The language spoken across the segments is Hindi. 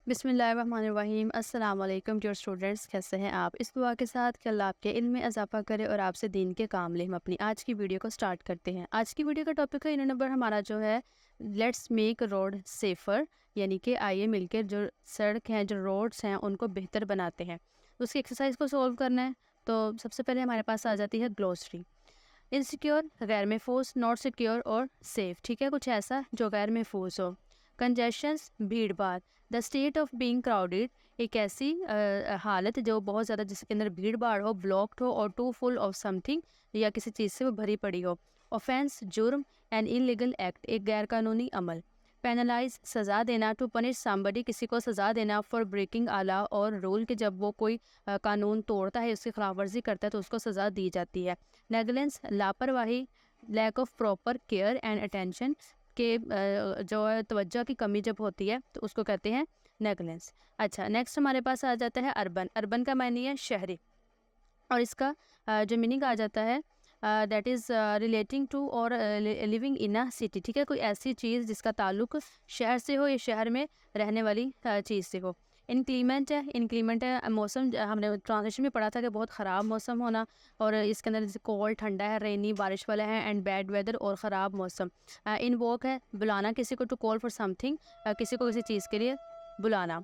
बिस्मिल्लाहिर्रहमानिर्रहीम। अस्सलाम वालेकुम डियर स्टूडेंट्स, कैसे हैं आप? इस दुआ के साथ कि अल्लाह आपके इल्म में इजाफा करे और आपसे दीन के काम ले। हम अपनी आज की वीडियो को स्टार्ट करते हैं। आज की वीडियो का टॉपिक है, यूनिट नंबर हमारा जो है लेट्स मेक रोड सेफ़र, यानी कि आइए मिलकर जो सड़क हैं, जो रोड्स हैं, उनको बेहतर बनाते हैं। उसकी एक्सरसाइज को सॉल्व करना है। तो सबसे पहले हमारे पास आ जाती है ग्लोसरी। इनसिक्योर, गैर महफूज, नॉट सिक्योर और सेफ। ठीक है, कुछ ऐसा जो गैर महफूज हो। कंजेशंस, भीड़ भाड़। The state of being crowded, एक ऐसी हालत जो बहुत ज़्यादा, जिसके अंदर भीड़ भाड़ हो, ब्लॉक्ड हो और टू फुल ऑफ समथिंग, या किसी चीज़ से वो भरी पड़ी हो। ऑफेंस, जुर्म, एन इलीगल एक्ट, एक गैर कानूनी अमल। पेनलाइज, सज़ा देना। टू पनिश समबडी, किसी को सज़ा देना। फॉर ब्रेकिंग आला और रूल, के जब वो कोई कानून तोड़ता है, उसकी खिलाफ वर्जी करता है तो उसको सज़ा दी जाती है। नेगलेंस, लापरवाही। Lack of proper care and attention, के जो है तवज्जो की कमी जब होती है तो उसको कहते हैं नेगलेंस। अच्छा, नेक्स्ट हमारे पास आ जाता है अर्बन। अर्बन का मायने है शहरी, और इसका जो मीनिंग आ जाता है दैट इज़ रिलेटिंग टू और लिविंग इन अ सिटी। ठीक है, कोई ऐसी चीज़ जिसका ताल्लुक शहर से हो या शहर में रहने वाली चीज़ से हो। इनक्लीमेंट है, इनक्लीमेंट है मौसम, हमने ट्रांसलेशन में पढ़ा था कि बहुत ख़राब मौसम होना, और इसके अंदर जैसे कोल्ड, ठंडा है, रेनी, बारिश वाला है, एंड बैड वेदर और ख़राब मौसम। इनवोक है, बुलाना किसी को, टू कॉल फॉर समथिंग, किसी को किसी चीज़ के लिए बुलाना।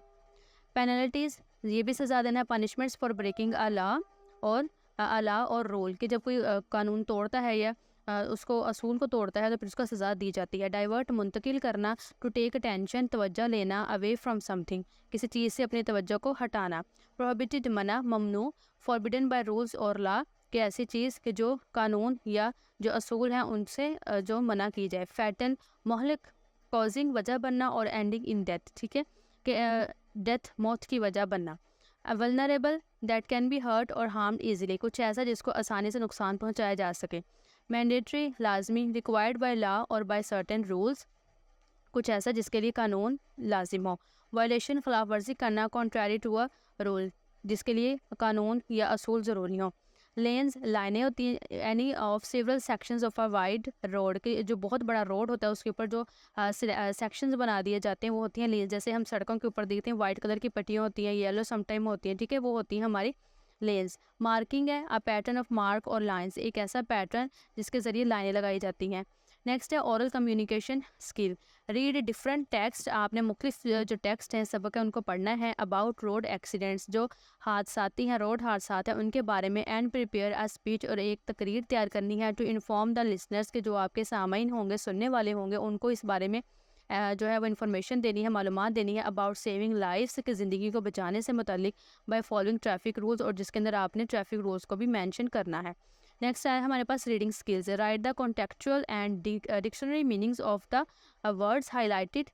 पेनल्टीज़, ये भी सज़ा देना है। Punishments for breaking a law और अला और रूल, कि जब कोई कानून तोड़ता है या उसको असूल को तोड़ता है तो फिर उसको सज़ा दी जाती है। डाइवर्ट, मुंतकिल करना। टू टेक अटेंशन, तवज्जो लेना। अवे फ्रॉम समथिंग, किसी चीज़ से अपनी तवज्जो को हटाना। प्रोहिबिटेड, मना, ममनू। फॉरबिडन बाय रूल्स और लॉ, कि ऐसी चीज़ कि जो कानून या जो असूल हैं उनसे जो मना की जाए। फैटल, मोहलिक। कॉजिंग, वजह बनना, और एंडिंग इन डेथ। ठीक है, कि डेथ, मौत की वजह बनना। Vulnerable, that can be hurt और हार्म्ड ईजिली, कुछ ऐसा जिसको आसानी से नुकसान पहुंचाया जा सके। मैंडेटरी, लाजमी। रिक्वायर्ड बाय लॉ और बाय सर्टेन रूल्स, कुछ ऐसा जिसके लिए कानून लाजिम हो। वायलेशन, खिलाफ वर्जी करना। कॉन्ट्रारी टू अ रूल, जिसके लिए कानून या असूल ज़रूरी हो। लेन्स, लाइनें होती हैं, any of several sections of a wide road, के जो बहुत बड़ा रोड होता है उसके ऊपर जो सेक्शंस बना दिए जाते हैं वो होती हैं लेन्स। जैसे हम सड़कों के ऊपर देखते हैं वाइट कलर की पट्टियाँ होती हैं, येलो समटाइम होती हैं, ठीक है, वो होती हैं हमारी लेन्स। मार्किंग है, अ पैटर्न ऑफ मार्क और लाइन्स, एक ऐसा पैटर्न जिसके ज़रिए लाइनें लगाई जाती हैं। नेक्स्ट है oral communication skill. Read different text, आपने मुख्तलिफ जो टेक्स्ट हैं सबक है उनको पढ़ना है। अबाउट रोड एक्सीडेंट्स, जो हादसाती हैं, रोड हादसात हैं उनके बारे में। एंड प्रिपेयर अ स्पीच, और एक तकरीर तैयार करनी है। टू इन्फॉर्म द लिसनर्स, के जो आपके सामाइन होंगे, सुनने वाले होंगे, उनको इस बारे में जो है वो इन्फॉर्मेशन देनी है, मालूमात देनी है। अबाउट सेविंग लाइफ्स, के ज़िंदगी को बचाने से मुतल्लिक। बाय फॉलोइंग ट्रैफिक रूल्स, और जिसके अंदर आपने ट्रैफिक रूल्स को भी मैंशन करना है। नेक्स्ट है हमारे पास reading skills. Write the contextual and dictionary meanings of the words highlighted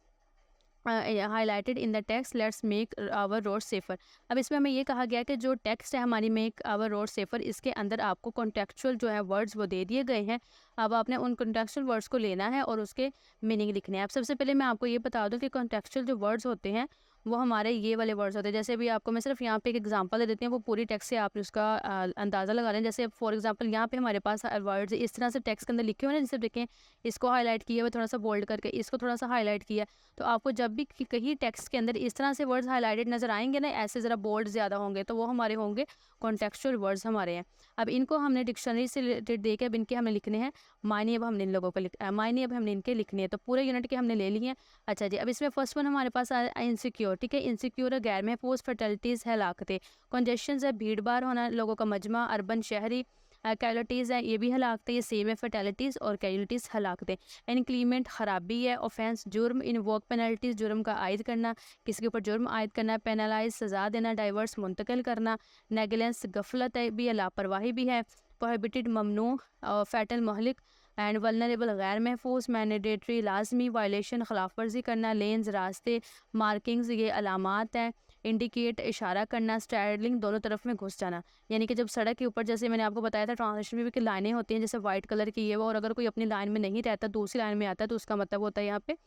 in the text. Let's make our road safer. अब इसमें हमें ये कहा गया कि जो टेक्स्ट है हमारी मेक आवर रोड सेफ़र, इसके अंदर आपको कॉन्टेक्चुअल जो है वर्ड्स वो दे दिए गए हैं। अब आपने उन कॉन्टेक्चुअल वर्ड्स को लेना है और उसके मीनिंग लिखने हैं। अब सबसे पहले मैं आपको ये बता दूं कि कॉन्टेक्चुअल जो वर्ड्स होते हैं वो हमारे ये वाले वर्ड्स होते हैं। जैसे अभी आपको मैं सिर्फ यहाँ पे एक एग्जांपल दे देती हूँ, वो पूरी टेक्स्ट से आप उसका अंदाज़ा लगा लें। जैसे फॉर एग्जांपल यहाँ पे हमारे पास वर्ड्स इस तरह से टेक्स्ट के अंदर लिखे हुए हैं, जैसे देखें इसको हाईलाइट किया हुआ थोड़ा सा बोल्ड करके, इसको थोड़ा सा हाईलाइट किया। तो आपको जब भी कहीं टेक्स्ट के अंदर इस तरह से वर्ड्स हाईलाइटेड नज़र आएंगे ना, ऐसे ज़रा बोल्ड ज़्यादा होंगे, तो वो हमारे होंगे कॉन्टेक्चुअल वर्ड्स हमारे हैं। अब इनको हमने डिक्शनरी से रिलेटेड देके अब इनके हमें लिखने हैं मायने। अब हमने इन लोगों को मायने अब हमने इनके लिखने हैं, तो पूरे यूनिट के हमने ले लिए हैं। अच्छा जी, अब इसमें फर्स्ट वन हमारे पास आया इनसिक्योर। ठीक है, इनसिक्योर गैर महफूज। फर्टिलिटीज़ है, हलाकतें। कंजेशंस है, भीड़ भाड़ होना, लोगों का मजमा। अर्बन, शहरी। कैजुअलिटीज़ है, ये भी हलाकतें, ये सेम है फर्टिलिटीज़ और कैजुअलिटीज़ हलाकतें। इनक्लीमेंट, ख़राबी है। ऑफेंस, जुर्म। इनवोक, पेनल्टीज़, जुर्म का आयद करना, किसी के ऊपर जुर्म आयद करना। पेनलाइज, सज़ा देना। डाइवर्स, मुंतकिल करना। नेगलेंस, गफलत है भी है, लापरवाही भी है। प्रोहिबिटेड, ममनू। फैटल, महलिक। एंड वल्नरेबल, गैर महफूज। मैंडेटरी, लाजमी। वायलेशन, खिलाफ वर्जी करना। लेन्स, रास्ते। मार्किंग्स, ये अलामात हैं। इंडिकेट, इशारा करना। स्ट्रैडलिंग, दोनों तरफ में घुस जाना, यानी कि जब सड़क के ऊपर, जैसे मैंने आपको बताया था ट्रांसलेशन में भी, कि लाइनें होती हैं जैसे वाइट कलर की है वो, और अगर कोई अपनी लाइन में नहीं रहता दूसरी लाइन में आता है तो उसका मतलब होता है यहाँ पे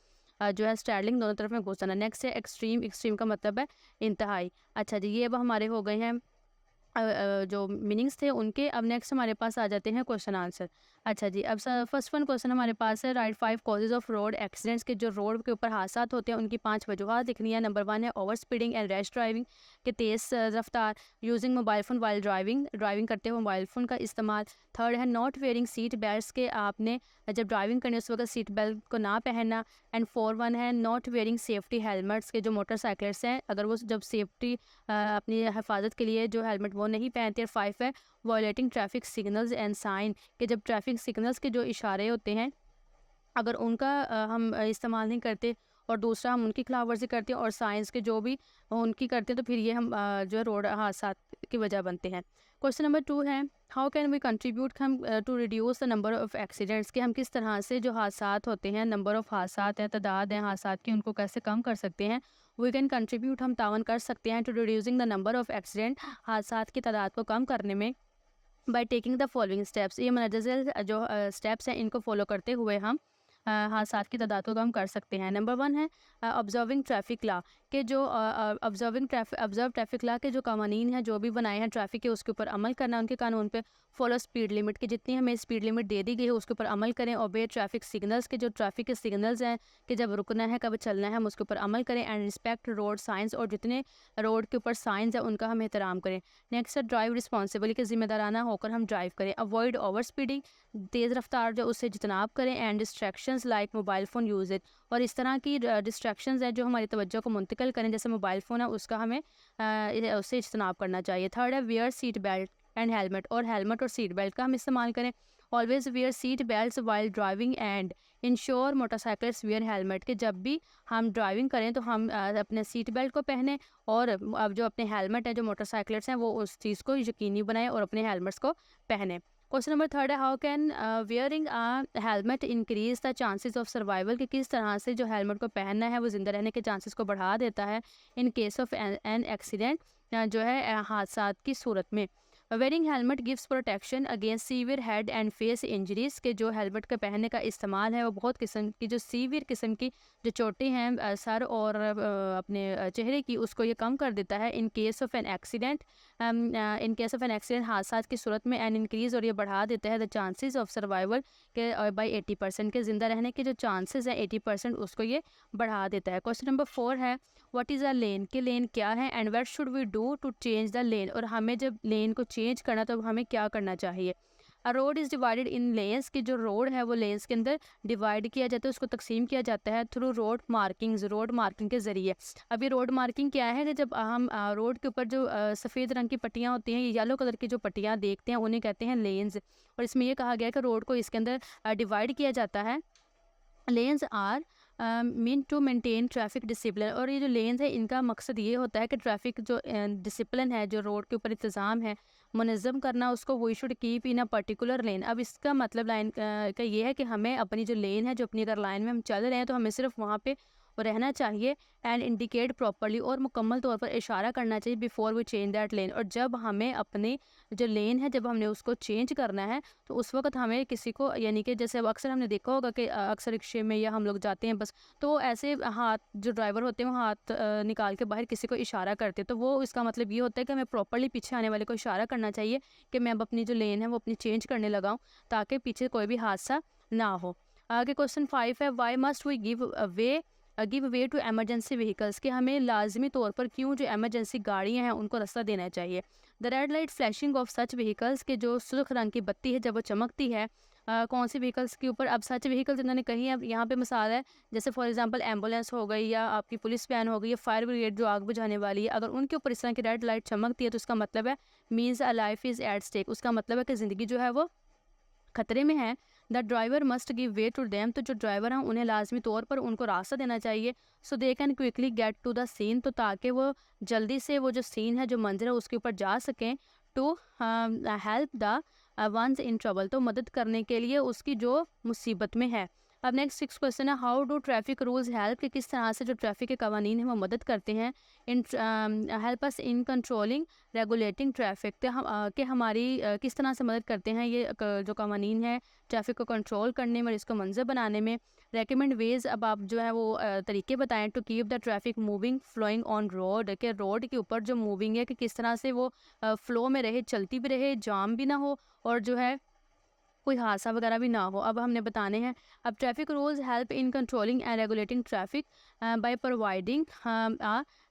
जो है स्ट्रैडलिंग, दोनों तरफ में घुस जाना। नेक्स्ट है एक्सट्रीम। एक्सट्रीम का मतलब है इंतहाई। अच्छा जी, ये अब हमारे हो गए हैं जो मीनिंग्स थे उनके। अब नेक्स्ट हमारे पास आ जाते हैं क्वेश्चन आंसर। अच्छा जी, अब फर्स्ट वन क्वेश्चन हमारे पास है, right 5 causes of road accidents के जो रोड के ऊपर हादसा होते हैं उनकी 5 वजूहत लिखनी है। नंबर 1 है over speeding and rash driving, के तेज़ रफ्तार, using mobile phone while driving, driving करते हुए मोबाइल फ़ोन का इस्तेमाल। थर्ड है नॉट वेयरिंग सीट बेल्ट्स, के आपने जब ड्राइविंग करनी है उस वक्त सीट बेल्ट को ना पहनना। एंड 4 है नॉट वेयरिंग सेफ्टी हेलमेट्स, के जो मोटरसाइकिल्स हैं अगर वो जब सेफ्टी अपनी हिफाजत के लिए जो हेलमेट वो नहीं पहनते। और 5 है violating traffic signals and sign, के जब ट्रैफिक सिग्नल्स के जो इशारे होते हैं अगर उनका हम इस्तेमाल नहीं करते और दूसरा हम उनकी खिलाफ वर्जी करते हैं और साइंस के जो भी उनकी करते हैं तो फिर ये हम जो है रोड हादसा की वजह बनते हैं। क्वेश्चन नंबर 2 है, हाउ कैन वी कंट्रीब्यूट हम to reduce the number of accidents, के हम किस तरह से जो हादसात होते हैं, नंबर ऑफ हादसात है, तादाद है हादसात की, उनको कैसे कम कर सकते हैं। वी कैन कंट्रीब्यूट, हम तावन कर सकते हैं to reducing the number of accident, हादसात की तादाद को कम करने में, by taking the following steps, ये मंदरजा जो स्टेप्स हैं इनको फॉलो करते हुए हम हादसात की तादाद को कम कर सकते हैं। नंबर 1 है ऑब्जर्विंग ट्रैफिक लॉ, के जो ऑब्जर्व ट्रैफिक लॉ के जो कानून हैं जो भी बनाए हैं ट्रैफिक के उसके ऊपर अमल करना, उनके कानून पे फॉलो स्पीड लिमिट, की जितनी हमें स्पीड लिमिट दे दी गई है उसके ऊपर अमल करें। ओबे ट्रैफिक सिग्नल्स, के जो ट्रैफिक के सिग्नल्स हैं कि जब रुकना है कब चलना है हम उसके ऊपर अमल करें। एंड रिस्पेक्ट रोड साइंस, और जितने रोड के ऊपर साइंस है उनका हम एहतराम करें। नेक्स्ट है ड्राइव रिस्पॉन्सिबली, के जिम्मेदाराना होकर हम ड्राइव करें। अवॉइड ओवर स्पीडिंग, तेज़ रफ्तार जो उससे जितनाब करें। And distractions like mobile phone use, और इस तरह की डिस्ट्रैक्शंस हैं जो हमारी तवज्जो को मुंतकिल करें जैसे मोबाइल फ़ोन है उसका हमें उससे इज्तनाब करना चाहिए। थर्ड है where seat belt and helmet, और हेलमेट और सीट बेल्ट का हम इस्तेमाल करें। Always wear seat belt while driving and ensure motorcycles where helmet, के जब भी हम ड्राइविंग करें तो हम अपने सीट बेल्ट को पहने और अब जो अपने हेलमेट है जो मोटरसाइकिल्स हैं वो उस चीज़ को यकीनी बनाएं और अपने हेलमेट्स को पहने। क्वेश्चन नंबर 3 है, how can wearing a helmet increase the chances of survival, कि किस तरह से जो हेलमेट को पहनना है वो ज़िंदा रहने के चांसेस को बढ़ा देता है in case of an accident, जो है हादसात की सूरत में। Wearing helmet gives protection against severe head and face injuries, के जो हेलमेट का पहनने का इस्तेमाल है वो बहुत किस्म की जो सीवियर किस्म की जो चोटें हैं सर और अपने चेहरे की उसको ये कम कर देता है। In case of an accident, हादसा की सूरत में एंड इंक्रीज, और ये बढ़ा देता है द चांसेस ऑफ सर्वाइवल के बाई 80%, के ज़िंदा रहने के जो चांसेस हैं 80% उसको ये बढ़ा देता है। क्वेश्चन नंबर 4 है, व्हाट इज़ अ लेन, के लेन क्या है and what should we do to change the lane, और हमें जब लेन को चेंज करना तो हमें क्या करना चाहिए। A road is divided in lanes, की जो रोड है वो लेन्स के अंदर डिवाइड किया जाता है, उसको तकसीम किया जाता है through road markings, road marking के ज़रिए। अब ये रोड मार्किंग क्या है कि जब हम रोड के ऊपर जो सफ़ेद रंग की पट्टियाँ होती हैं, ये येलो कलर की जो पट्टियाँ देखते हैं उन्हें कहते हैं लेन्स, और इसमें ये कहा गया है कि रोड को इसके अंदर डिवाइड किया जाता है। Lanes are meant to maintain traffic discipline, और ये जो लेन्स है इनका मकसद ये होता है कि ट्रैफिक जो डिसिप्लिन है जो रोड के ऊपर इंतज़ाम है मुनज़्ज़म करना उसको we should keep in a particular lane. अब इसका मतलब लाइन का ये है कि हमें अपनी जो लेन है जो अपनी अगर लाइन में हम चल रहे हैं तो हमें सिर्फ वहाँ पे रहना चाहिए एंड इंडिकेट प्रॉपर्ली, और मुकम्मल तौर पर इशारा करना चाहिए बिफोर वी चेंज दैट लेन। और जब हमें अपने जो लेन है जब हमने उसको चेंज करना है तो उस वक्त हमें किसी को यानी कि जैसे अब अक्सर हमने देखा होगा कि अक्सर रिक्शे में या हम लोग जाते हैं बस, तो ऐसे हाथ जो ड्राइवर होते हैं वो हाथ निकाल के बाहर किसी को इशारा करते हैं, तो वो इसका मतलब ये होता है कि हमें प्रॉपर्ली पीछे आने वाले को इशारा करना चाहिए कि मैं अब अपनी जो लेन है वो अपनी चेंज करने लगाऊँ ताकि पीछे कोई भी हादसा ना हो। आगे क्वेश्चन 5 है, why must we give way to emergency vehicles, के हमें लाजमी तौर पर क्यों जो एमरजेंसी गाड़ियां हैं उनको रास्ता देना चाहिए। The red light flashing of such vehicles, के जो सुर्ख रंग की बत्ती है जब वो चमकती है कौन सी व्हीकल्स के ऊपर। अब सच व्हीकल्स इन्होंने कही है, अब यहाँ पे मिसाल है जैसे फॉर एग्जांपल एम्बुलेंस हो गई या आपकी पुलिस वैन हो गई या फायर ब्रिगेड जो आग बुझाने वाली है, अगर उनके ऊपर इस तरह की रेड लाइट चमकती है तो उसका मतलब है means a life is at stake, उसका मतलब है कि ज़िंदगी जो है वो खतरे में है। The driver must give way to them, तो जो ड्राइवर हैं उन्हें लाजमी तौर पर उनको रास्ता देना चाहिए। So they can quickly get to the scene, तो ताकि वो जल्दी से वो जो सीन है जो मंजर है उसके ऊपर जा सकें। To help the ones in trouble, तो मदद करने के लिए उसकी जो मुसीबत में है। अब नेक्स्ट 6 क्वेश्चन है, how do traffic rules help, कि किस तरह से जो ट्रैफिक के कवानीन हैं वो मदद करते हैं इन help us in controlling regulating traffic, तो कि हमारी किस तरह से मदद करते हैं ये जो कवानीन है ट्रैफिक को कंट्रोल करने में, इसको मंजर बनाने में। रेकमेंड वेज, अब आप जो है वो तरीके बताएं to keep the traffic moving flowing on road, के रोड के ऊपर जो मूविंग है कि किस तरह से वो फ्लो में रहे, चलती भी रहे, जाम भी ना हो और जो है कोई हादसा वगैरह भी ना हो। अब हमने बताने हैं। अब traffic rules help in controlling and regulating traffic by providing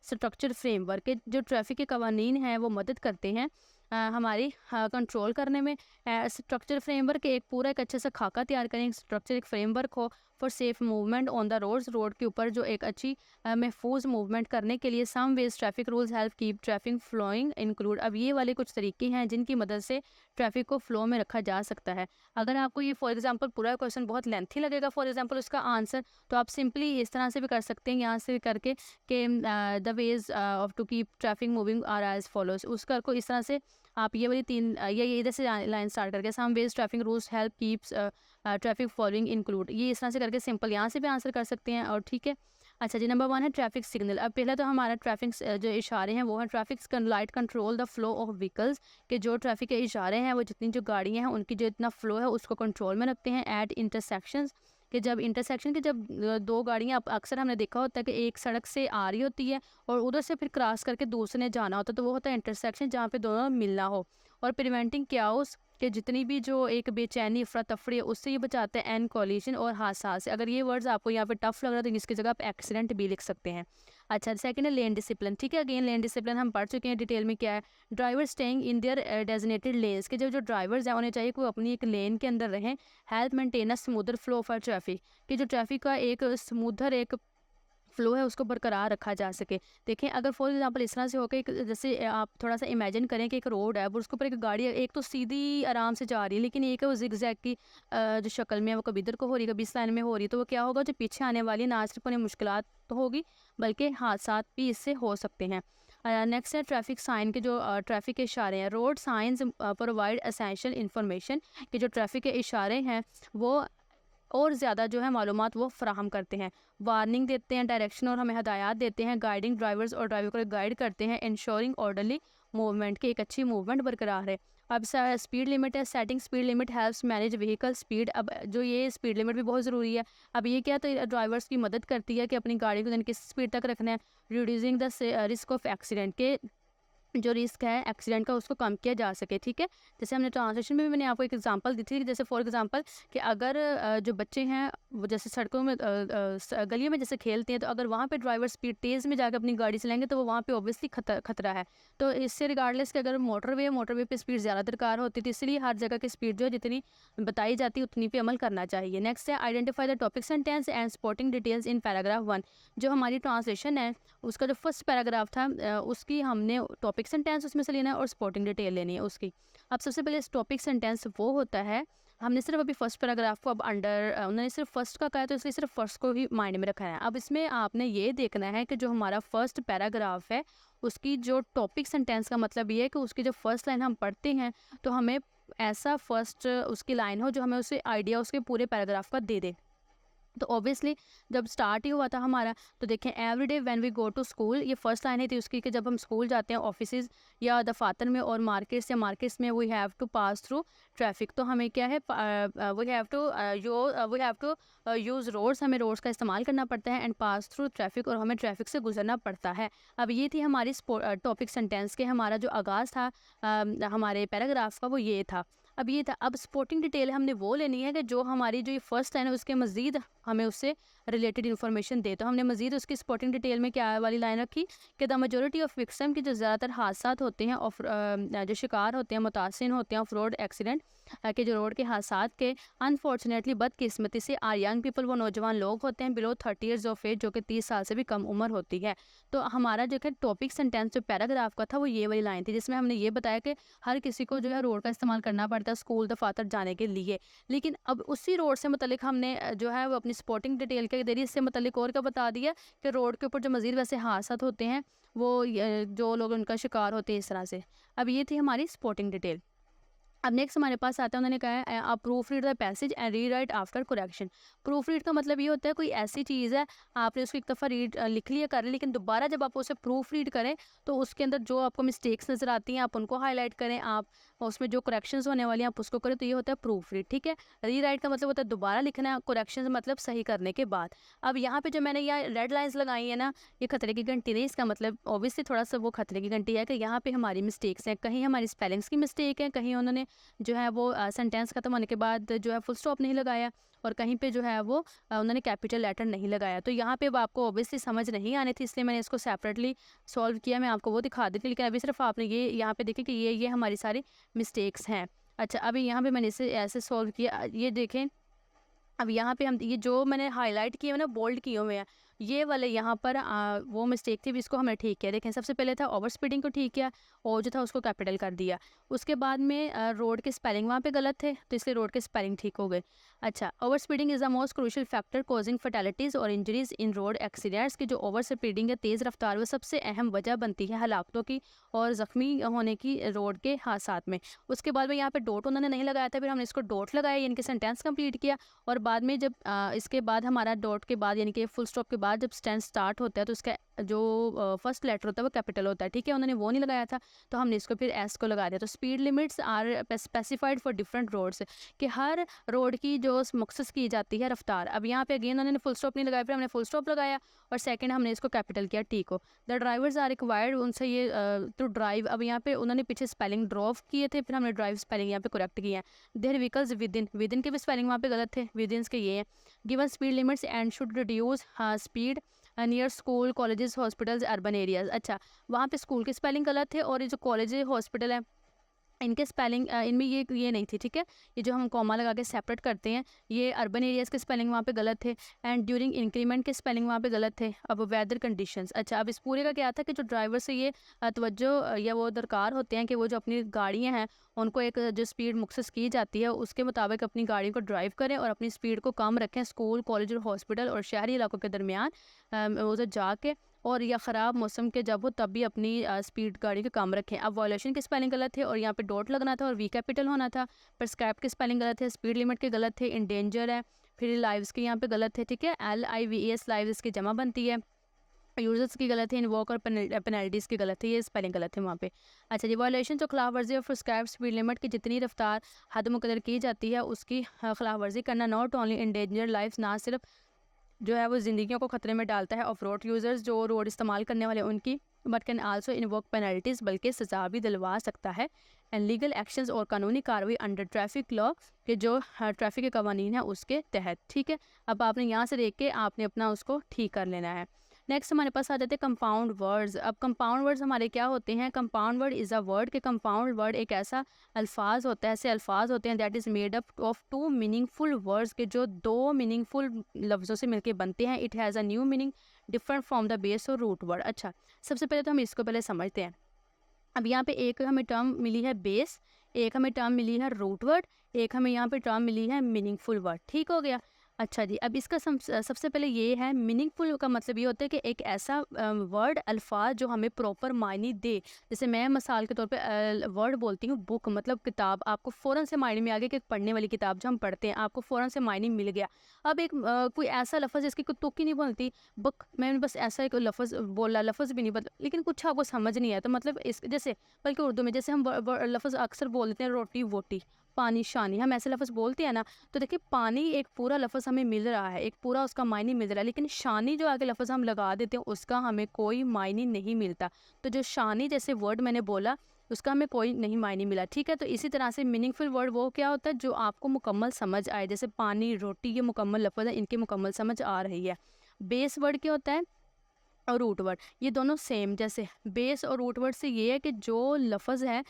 structure framework, के जो ट्रैफिक के कवानीन हैं वो मदद करते हैं हमारी कंट्रोल करने में। स्ट्रक्चर फ्रेमवर्क एक पूरा एक अच्छे से खाका तैयार करें, स्ट्रक्चर एक फ्रेमवर्क हो for safe movement on the roads, road के ऊपर जो एक अच्छी महफूज मूवमेंट करने के लिए। Some ways traffic rules help keep traffic flowing include, अब ये वाले कुछ तरीके हैं जिनकी मदद से ट्रैफिक को फ्लो में रखा जा सकता है। अगर आपको ये फॉर एग्जांपल पूरा क्वेश्चन बहुत लेंथी लगेगा फॉर एग्जांपल उसका आंसर, तो आप सिंपली इस तरह से भी कर सकते हैं, यहाँ से भी करके कि the ways of to keep traffic moving are as follows, उस कर को इस तरह से आप ये वाली तीन ये इधर से लाइन स्टार्ट करके some ways traffic rules help keeps traffic following include, ये इस तरह से करके सिंपल यहाँ से भी आंसर कर सकते हैं। और ठीक है, अच्छा जी, नंबर 1 है ट्रैफिक सिग्नल। अब पहला तो हमारा ट्रैफिक जो इशारे हैं वो है traffic light control the flow of vehicles, के जो ट्रैफिक के इशारे हैं वो जितनी जो गाड़ियाँ हैं उनकी जो इतना फ्लो है उसको कंट्रोल में रखते हैं। एट इंटरसेक्शंस, कि जब इंटरसेक्शन के जब दो गाड़ियाँ अक्सर हमने देखा होता है कि एक सड़क से आ रही होती है और उधर से फिर क्रॉस करके दूसरे ने जाना होता है, तो वो होता है इंटरसेक्शन जहाँ पे दोनों मिलना हो। और प्रिवेंटिंग क्याओस, कि जितनी भी जो एक बेचैनी अफरा तफरी है उससे ये बचाते हैं एंड कॉलिजन और हादसा से। अगर ये वर्ड्स आपको यहाँ पे टफ लग रहा है तो इसकी जगह आप एक्सीडेंट भी लिख सकते हैं। अच्छा, सेकंड है लेन डिसिप्लिन। ठीक है, अगेन लेन डिसिप्लिन हम पढ़ चुके हैं डिटेल में क्या है। Driver staying in their designated lens, के जो ड्राइवर्स हैं उन्हें चाहिए कि वो अपनी एक लेन के अंदर रहें। Help maintain a smoother flow of traffic, कि जो ट्रैफिक का एक स्मूदर एक फ्लो है उसको बरकरार रखा जा सके। देखें, अगर फॉर एग्जांपल इस तरह से हो कि जैसे आप थोड़ा सा इमेजिन करें कि एक रोड है और उसके ऊपर एक गाड़ी है, एक तो सीधी आराम से जा रही है लेकिन एक है वो जिगजैग की जो शक्ल में है, वो कभी इधर को हो रही है कभी इस लाइन में हो रही है, तो वो क्या होगा, जो पीछे आने वाली ना सिर्फ उन्हें मुश्किलात तो होगी बल्कि हादसा भी इससे हो सकते हैं। नेक्स्ट है ट्रैफिक साइन, के जो ट्रैफिक के इशारे हैं। Road science provide essential information, के जो ट्रैफिक के इशारे हैं वो और ज़्यादा जो है मालूमात वो फ़राहम करते हैं, वार्निंग देते हैं, डायरेक्शन और हमें हदायत देते हैं, गाइडिंग ड्राइवर्स और ड्राइवर को गाइड करते हैं, इंश्योरिंग ऑर्डरली मूवमेंट, की एक अच्छी मूवमेंट बरकरार है। अब स्पीड लिमिट है। Setting speed limit helps manage vehicle speed, अब जो ये स्पीड लिमिट भी बहुत ज़रूरी है। अब ये क्या, तो ड्राइवर्स की मदद करती है कि अपनी गाड़ी को किस स्पीड तक रखना है। Reducing the risk of accident, के जो रिस्क है एक्सीडेंट का उसको कम किया जा सके। ठीक है, जैसे हमने ट्रांसलेशन में भी मैंने आपको एक एग्जांपल दी थी कि जैसे फॉर एग्जांपल कि अगर जो बच्चे हैं वो जैसे सड़कों में गलियों में जैसे खेलते हैं, तो अगर वहाँ पे ड्राइवर स्पीड तेज़ में जाकर अपनी गाड़ी चलाएंगे तो वो वहाँ पे ऑब्वियसली खतरा है। तो इससे रिगार्डलेस कि अगर मोटरवे पे स्पीड ज़्यादा दरकार होती थी, इसलिए हर जगह की स्पीड जो है जितनी बताई जाती है उतनी पे अमल करना चाहिए। नेक्स्ट है identify the topic sentence and spotting details in paragraph 1। जो हमारी ट्रांसलेशन है उसका जो फर्स्ट पैराग्राफ था उसकी हमने टॉपिक सेंटेंस उसमें से लेना है और स्पॉटिंग डिटेल लेनी है उसकी। अब सबसे पहले टॉपिक सेंटेंस वो होता है, हमने सिर्फ अभी फर्स्ट पैराग्राफ को अब उन्होंने सिर्फ फर्स्ट का कहा है तो इसलिए सिर्फ फर्स्ट को ही माइंड में रखा है। अब इसमें आपने ये देखना है कि जो हमारा फर्स्ट पैराग्राफ है उसकी जो टॉपिक सेंटेंस का मतलब ये है कि उसकी जो फर्स्ट लाइन हम पढ़ते हैं तो हमें ऐसा फर्स्ट उसकी लाइन हो जो हमें उसे आइडिया उसके पूरे पैराग्राफ का दे दे। तो ऑब्वियसली जब स्टार्ट ही हुआ था हमारा, तो देखें every day when we go to school, ये फर्स्ट लाइन ही थी उसकी कि जब हम स्कूल जाते हैं ऑफिसेज या दफातर में और मार्केट्स में we have to pass through traffic. तो हमें क्या है, we have to use roads, हमें रोड्स का इस्तेमाल करना पड़ता है एंड पास थ्रू ट्रैफिक, और हमें ट्रैफिक से गुजरना पड़ता है। अब ये थी हमारी टॉपिक सेंटेंस के, हमारा जो आगाज़ था हमारे पैराग्राफ का वो ये था। अब ये था, अब स्पोर्टिंग डिटेल हमने वो लेनी है कि जो हमारी जो ये फर्स्ट लाइन है उसके मज़ीद हमें उससे रिलेटेड इन्फॉर्मेशन दे। तो हमने मज़ीद उसकी स्पोर्टिंग डिटेल में क्या वाली लाइन रखी कि द मेजोरिटी ऑफ विक्टिम की जो ज़्यादातर हादसा होते हैं ऑफ जो शिकार होते हैं, मुतासिर होते हैं ऑफ रोड एक्सीडेंट के, जो रोड के हादसा के अनफॉर्चुनेटली बदकिस्मती से आर यंग पीपल, वो नौजवान लोग होते हैं बिलो 30 ईयर्स ऑफ एज, जो कि 30 साल से भी कम उम्र होती है। तो हमारा जो है टॉपिक सेंटेंस जो पैराग्राफ का था वो ये वाली लाइन थी जिसमें हमने ये बताया कि हर किसी को जो है रोड का इस्तेमाल करना पड़ता है स्कूल दफातर जाने के लिए। लेकिन अब उसी रोड से मतलब हमने जो है वो अपनी स्पॉटिंग डिटेल के जरिए इससे मतलब और क्या बता दिया कि रोड के ऊपर जो मज़ीद वैसे हादसा होते हैं वो जो लोग उनका शिकार होते हैं इस तरह से। अब ये थी हमारी स्पॉटिंग डिटेल। अब नेक्स्ट हमारे पास आता है, उन्होंने कहा है आप proof read the passage and rewrite after correction. Proof read का मतलब ये होता है कोई ऐसी चीज़ है, आपने उसको एक दफ़ा रीड लिख लिया कर, लेकिन दोबारा जब आप उसे प्रूफ रीड करें तो उसके अंदर जो आपको मिस्टेक्स नज़र आती हैं आप उनको हाईलाइट करें, आप उसमें जो करेक्शंस होने वाली हैं आप उसको करें, तो ये होता है प्रूफ रीड। ठीक है, री राइट का मतलब होता है दोबारा लिखना, करेक्शन मतलब सही करने के बाद। अब यहाँ पे जो मैंने यहाँ रेड लाइन्स लगाई है ना, ये खतरे की घंटी नहीं, इसका मतलब ऑब्वियसली थोड़ा सा वो खतरे की घंटी है कि यहाँ पे हमारी मिस्टेक्स हैं, कहीं हमारी स्पेलिंग्स की मिस्टेक है, कहीं उन्होंने जो है वो सेंटेंस खत्म होने के बाद जो है फुल स्टॉप नहीं लगाया, और कहीं पे जो है वो उन्होंने कैपिटल लेटर नहीं लगाया। तो यहाँ पे वो आपको ऑब्वियसली समझ नहीं आनी थी, इसलिए मैंने इसको सेपरेटली सॉल्व किया, मैं आपको वो दिखा देती हूँ, लेकिन अभी सिर्फ आपने ये यहाँ पे देखें कि ये हमारी सारी मिस्टेक्स हैं। अच्छा, अभी यहाँ पे मैंने इसे ऐसे सॉल्व किया, ये देखें। अब यहाँ पे हम ये जो मैंने हाईलाइट किए हुए ना, बोल्ड किए हुए हैं, ये वाले यहाँ पर वो मिस्टेक थी, इसको हमने ठीक किया। देखें, सबसे पहले था ओवर स्पीडिंग को ठीक किया, और जो था उसको कैपिटल कर दिया। उसके बाद में रोड के स्पेलिंग वहाँ पे गलत थे, तो इसलिए रोड के स्पेलिंग ठीक हो गए। अच्छा, over speeding is the most crucial factor causing fatalities और इंजरीज इन रोड एक्सीडेंट्स की जो ओवर स्पीडिंग है, तेज़ रफ्तार, वो सबसे अहम वजह बनती है हलाकतों की और ज़ख्मी होने की रोड के हादसात में। उसके बाद में यहाँ पे डॉट उन्होंने नहीं लगाया था, फिर हमने इसको डॉट लगाया, यानी कि सेंटेंस कंप्लीट किया। और बाद में जब इसके बाद हमारा डॉट के बाद यानी कि फुल स्टॉप के बाद जब सेंटेंस स्टार्ट होता है तो उसका जो फर्स्ट लेटर होता है वो कैपिटल होता है। ठीक है, उन्होंने वो नहीं लगाया था, तो हमने इसको फिर एस को लगा दिया। तो speed limits are specified for different roads, कि हर रोड की जो मखसस की जाती है रफ्तार। अब यहाँ पे अगेन उन्होंने फुल स्टॉप नहीं लगाया, फिर हमने फुल स्टॉप लगाया, और सेकंड हमने इसको कैपिटल किया टी को। द ड्राइवर्स आर रिक्वायर्ड, उनसे ये टू ड्राइव। अब यहाँ पे उन्होंने पीछे स्पेलिंग ड्रॉप किए थे, फिर हमने ड्राइव स्पेलिंग यहाँ पे करेक्ट किया है। देयर व्हीकल्स विद इन के भी स्पेलिंग वहाँ पे गलत थे, विद इन के ये है। Given speed limits and should reduce speed near school colleges hospitals urban areas. अच्छा, वहाँ पे स्कूल के स्पेलिंग गलत थे, और ये जो कॉलेज हॉस्पिटल है इनके स्पेलिंग इनमें ये नहीं थी। ठीक है, ये जो हम कॉमा लगा के सेपरेट करते हैं, ये अर्बन एरियाज़ के स्पेलिंग वहाँ पे गलत थे, एंड ड्यूरिंग इंक्रीमेंट के स्पेलिंग वहाँ पे गलत थे। अब वेदर कंडीशंस। अच्छा, अब इस पूरे का क्या था कि जो ड्राइवर से ये तवज्जो या वो दरकार होते हैं कि वो जो अपनी गाड़ियाँ हैं उनको एक जो स्पीड मुख्तस की जाती है उसके मुताबिक अपनी गाड़ी को ड्राइव करें और अपनी स्पीड को कम रखें, स्कूल कॉलेज और हॉस्पिटल और शहरी इलाकों के दरमियान उधर जाके, और या ख़राब मौसम के जब हो तब भी अपनी स्पीड गाड़ी के कम रखें। अब वायलेशन के स्पेलिंग गलत थे, और यहाँ पे डॉट लगना था और वी कैपिटल होना था। प्रिस्क्राइब के स्पेलिंग गलत थे, स्पीड लिमिट के गलत थे, इन डेंजर है, फिर लाइव्स के यहाँ पे गलत थे। ठीक है, LIVES लाइव इसकी जमा बनती है। यूजर्स की गलत है, इन्वोक और पेनल्टीज़ की गलत है, ये स्पेलिंग गलत है वहाँ पे। अच्छा जी, वायलेशन जो खिलाफ वर्जी और प्रिस्क्राइब स्पीड लिमिट की जितनी रफ्तार हद मुकद्दर की जाती है उसकी खिलाफ वर्जी करना not only in danger life, ना सिर्फ जो है वो ज़िंदगियों को ख़तरे में डालता है ऑफ रोड यूज़र्स जो रोड इस्तेमाल करने वाले उनकी, but can also invoke penalties, बल्कि सज़ा भी दिलवा सकता है, एंड लीगल एक्शंस और कानूनी कार्रवाई अंडर ट्रैफिक लॉ के जो ट्रैफिक के कवानीन है उसके तहत। ठीक है, अब आपने यहाँ से देख के आपने अपना उसको ठीक कर लेना है। नेक्स्ट हमारे पास आ जाते हैं कंपाउंड वर्ड्स। अब कंपाउंड वर्ड्स हमारे क्या होते हैं? Compound word is a word के कंपाउंड वर्ड एक ऐसा अल्फाज होता है, ऐसे अल्फाज होते हैं that is made up of two meaningful words के जो दो मीनिंगफुल लफ्ज़ों से मिलके बनते हैं। It has a new meaning different from the base और रूट वर्ड। अच्छा, सबसे पहले तो हम इसको पहले समझते हैं। अब यहाँ पे एक हमें टर्म मिली है बेस, एक हमें टर्म मिली है रूट वर्ड, एक हमें यहाँ पे टर्म मिली है मीनिंगफुल वर्ड। ठीक हो गया। अच्छा जी, अब इसका सबसे पहले ये है, मीनिंगफुल का मतलब ये होता है कि एक ऐसा वर्ड अल्फाज जो हमें प्रॉपर मायने दे। जैसे मैं मिसाल के तौर पे वर्ड बोलती हूँ बुक, मतलब किताब, आपको फ़ौरन से मायने में आ गया कि पढ़ने वाली किताब जो हम पढ़ते हैं, आपको फ़ौरन से मायने मिल गया। अब एक कोई ऐसा लफ्ज़ जिसकी कोई तुक ही नहीं बनती, बुक, मैंने बस ऐसा एक लफ्ज़ बोला, लफ्ज़ भी नहीं बदला, लेकिन कुछ आपको समझ नहीं आया, तो मतलब इस जैसे बल्कि उर्दू में जैसे हम लफ्ज़ अक्सर बोल देते हैं रोटी वोटी, पानी शानी, हम ऐसे लफ्ज़ बोलते हैं ना, तो देखिए पानी एक पूरा लफ्ज़ हमें मिल रहा है, एक पूरा उसका मायने मिल रहा है, लेकिन शानी जो आगे लफ्ज़ हम लगा देते हैं उसका हमें कोई मायने नहीं मिलता। तो जो शानी जैसे वर्ड मैंने बोला उसका हमें कोई नहीं मायने मिला। ठीक है, तो इसी तरह से मीनिंगफुल वर्ड वो क्या होता है जो आपको मुकम्मल समझ आए, जैसे पानी रोटी, ये मुकम्मल लफ्ज़ है, इनकी मुकम्मल समझ आ रही है। बेस वर्ड क्या होता है और रूट वर्ड, ये दोनों सेम, जैसे बेस और रूट वर्ड से ये है कि जो लफ्ज़ है,